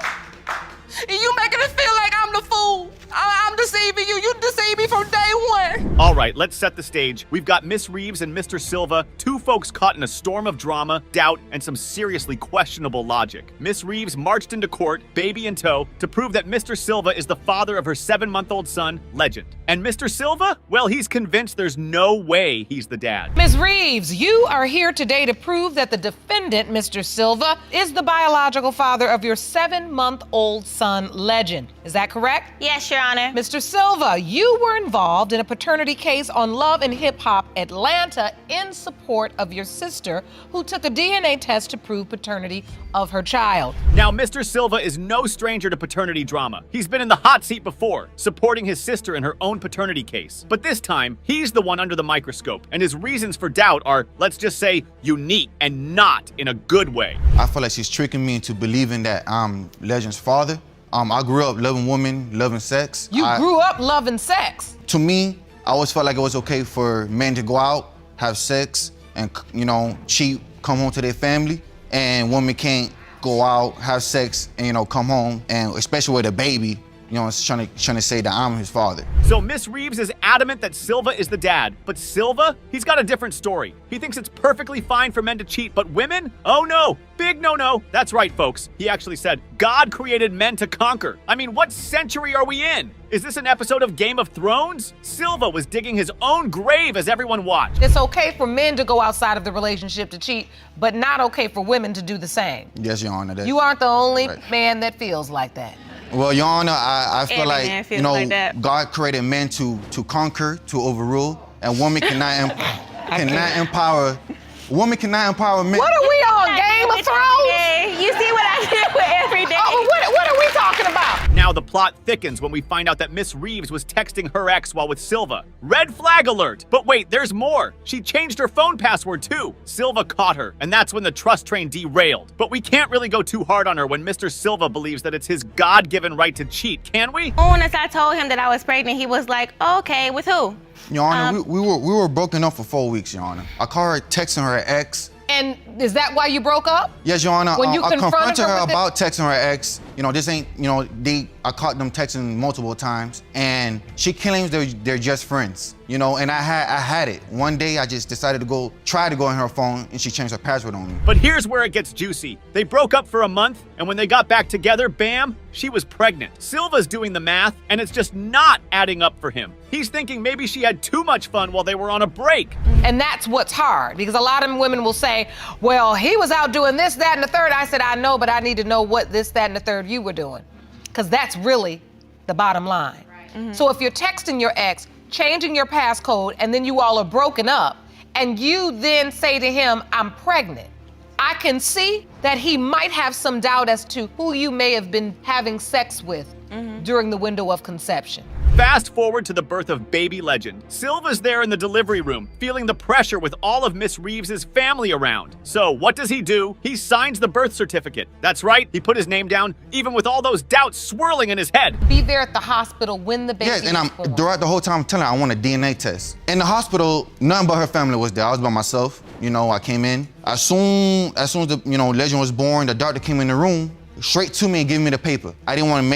And you making it feel like I'm the fool. I'm deceiving you. You deceived me from day one. All right, let's set the stage. We've got Miss Reeves and Mr. Silva, two folks caught in a storm of drama, doubt, and some seriously questionable logic. Miss Reeves marched into court, baby in tow, to prove that Mr. Silva is the father of her 7-month-old son, Legend. And Mr. Silva? Well, he's convinced there's no way he's the dad. Ms. Reeves, you are here today to prove that the defendant, Mr. Silva, is the biological father of your 7-month-old son, Legend. Is that correct? Yes, Your Honor. Mr. Silva, you were involved in a paternity case on Love and Hip Hop Atlanta in support of your sister, who took a DNA test to prove paternity of her child. Now, Mr. Silva is no stranger to paternity drama. He's been in the hot seat before, supporting his sister in her own paternity case. But this time, he's the one under the microscope, and his reasons for doubt are, let's just say, unique and not in a good way. I feel like she's tricking me into believing that I'm Legend's father. I grew up loving women, loving sex. You grew up loving sex. To me, I always felt like it was okay for men to go out, have sex, and, you know, cheat, come home to their family. And women can't go out, have sex, and, you know, come home, and especially with a baby, you know, it's trying to say that I'm his father. So Miss Reeves is adamant that Silva is the dad, but Silva, he's got a different story. He thinks it's perfectly fine for men to cheat, but women? Oh no, big no-no. That's right, folks. He actually said, God created men to conquer. I mean, what century are we in? Is this an episode of Game of Thrones? Silva was digging his own grave as everyone watched. It's okay for men to go outside of the relationship to cheat, but not okay for women to do the same. Yes, Your Honor. You aren't the only right. man that feels like that. Well, Your Honor, I feel Every like, man feels you know, like that. God created men to conquer, to overrule, and women cannot empower. Women cannot empower men. What are we on, Game of Thrones? You see what I deal with every day. Oh, what are we talking about? Now the plot thickens when we find out that Miss Reeves was texting her ex while with Silva. Red flag alert! But wait, there's more. She changed her phone password too. Silva caught her, and that's when the trust train derailed. But we can't really go too hard on her when Mr. Silva believes that it's his God-given right to cheat, can we? Once I told him that I was pregnant, he was like, okay, with who? Your Honor, we were broken up for 4 weeks, Your Honor. I called her texting her ex. And is that why you broke up? Yes, Your Honor. When you I confronted her with it? about texting her ex. You know, this ain't, you know, I caught them texting multiple times, and she claims they're just friends. You know, and I had it. One day I just decided to try to go on her phone, and she changed her password on me. But here's where it gets juicy. They broke up for a month, and when they got back together, bam, she was pregnant. Silva's doing the math, and it's just not adding up for him. He's thinking maybe she had too much fun while they were on a break. And that's what's hard, because a lot of women will say, well, he was out doing this, that, and the third. I said, I know, but I need to know what this, that, and the third you were doing. Because that's really the bottom line. Right. So if you're texting your ex, changing your passcode, and then you all are broken up, and you then say to him, I'm pregnant, I can see that he might have some doubt as to who you may have been having sex with during the window of conception. Fast forward to the birth of baby legend. Silva's there in the delivery room, feeling the pressure with all of Miss Reeves' family around. So what does he do? He signs the birth certificate. That's right, he put his name down, even with all those doubts swirling in his head. Be there at the hospital when the baby Yes, and was born. throughout the whole time I'm telling her I want a DNA test. In the hospital, none but her family was there. I was by myself. You know, I came in. As soon as the legend was born, the doctor came in the room, straight to me and gave me the paper. I didn't want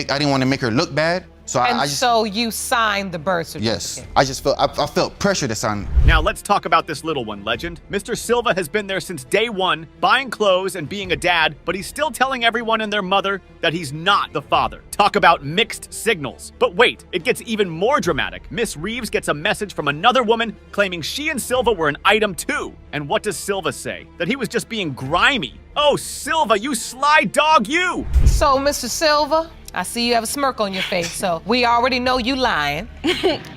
to make her look bad. So so you signed the birth certificate? Yes. I felt pressure to sign. Now let's talk about this little one, legend. Mr. Silva has been there since day one, buying clothes and being a dad, but he's still telling everyone and their mother that he's not the father. Talk about mixed signals. But wait, it gets even more dramatic. Miss Reeves gets a message from another woman claiming she and Silva were an item too. And what does Silva say? That he was just being grimy. Oh, Silva, you sly dog, you! So, Mr. Silva, I see you have a smirk on your face, so we already know you lying.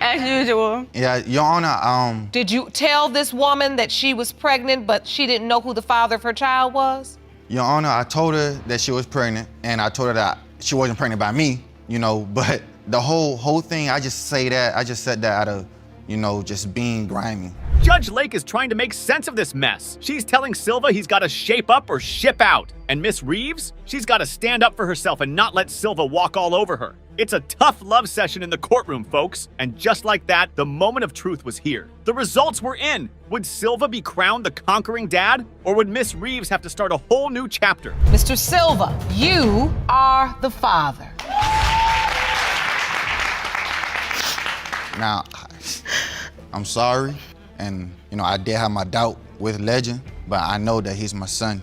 As usual. Yeah, Your Honor, Did you tell this woman that she was pregnant, but she didn't know who the father of her child was? Your Honor, I told her that she was pregnant, and I told her that she wasn't pregnant by me, but the whole thing, I just said that out of, just being grimy. Judge Lake is trying to make sense of this mess. She's telling Silva he's got to shape up or ship out. And Miss Reeves, she's got to stand up for herself and not let Silva walk all over her. It's a tough love session in the courtroom, folks. And just like that, the moment of truth was here. The results were in. Would Silva be crowned the conquering dad? Or would Miss Reeves have to start a whole new chapter? Mr. Silva, you are the father. Now, I'm sorry. And, I did have my doubt with Legend, but I know that he's my son.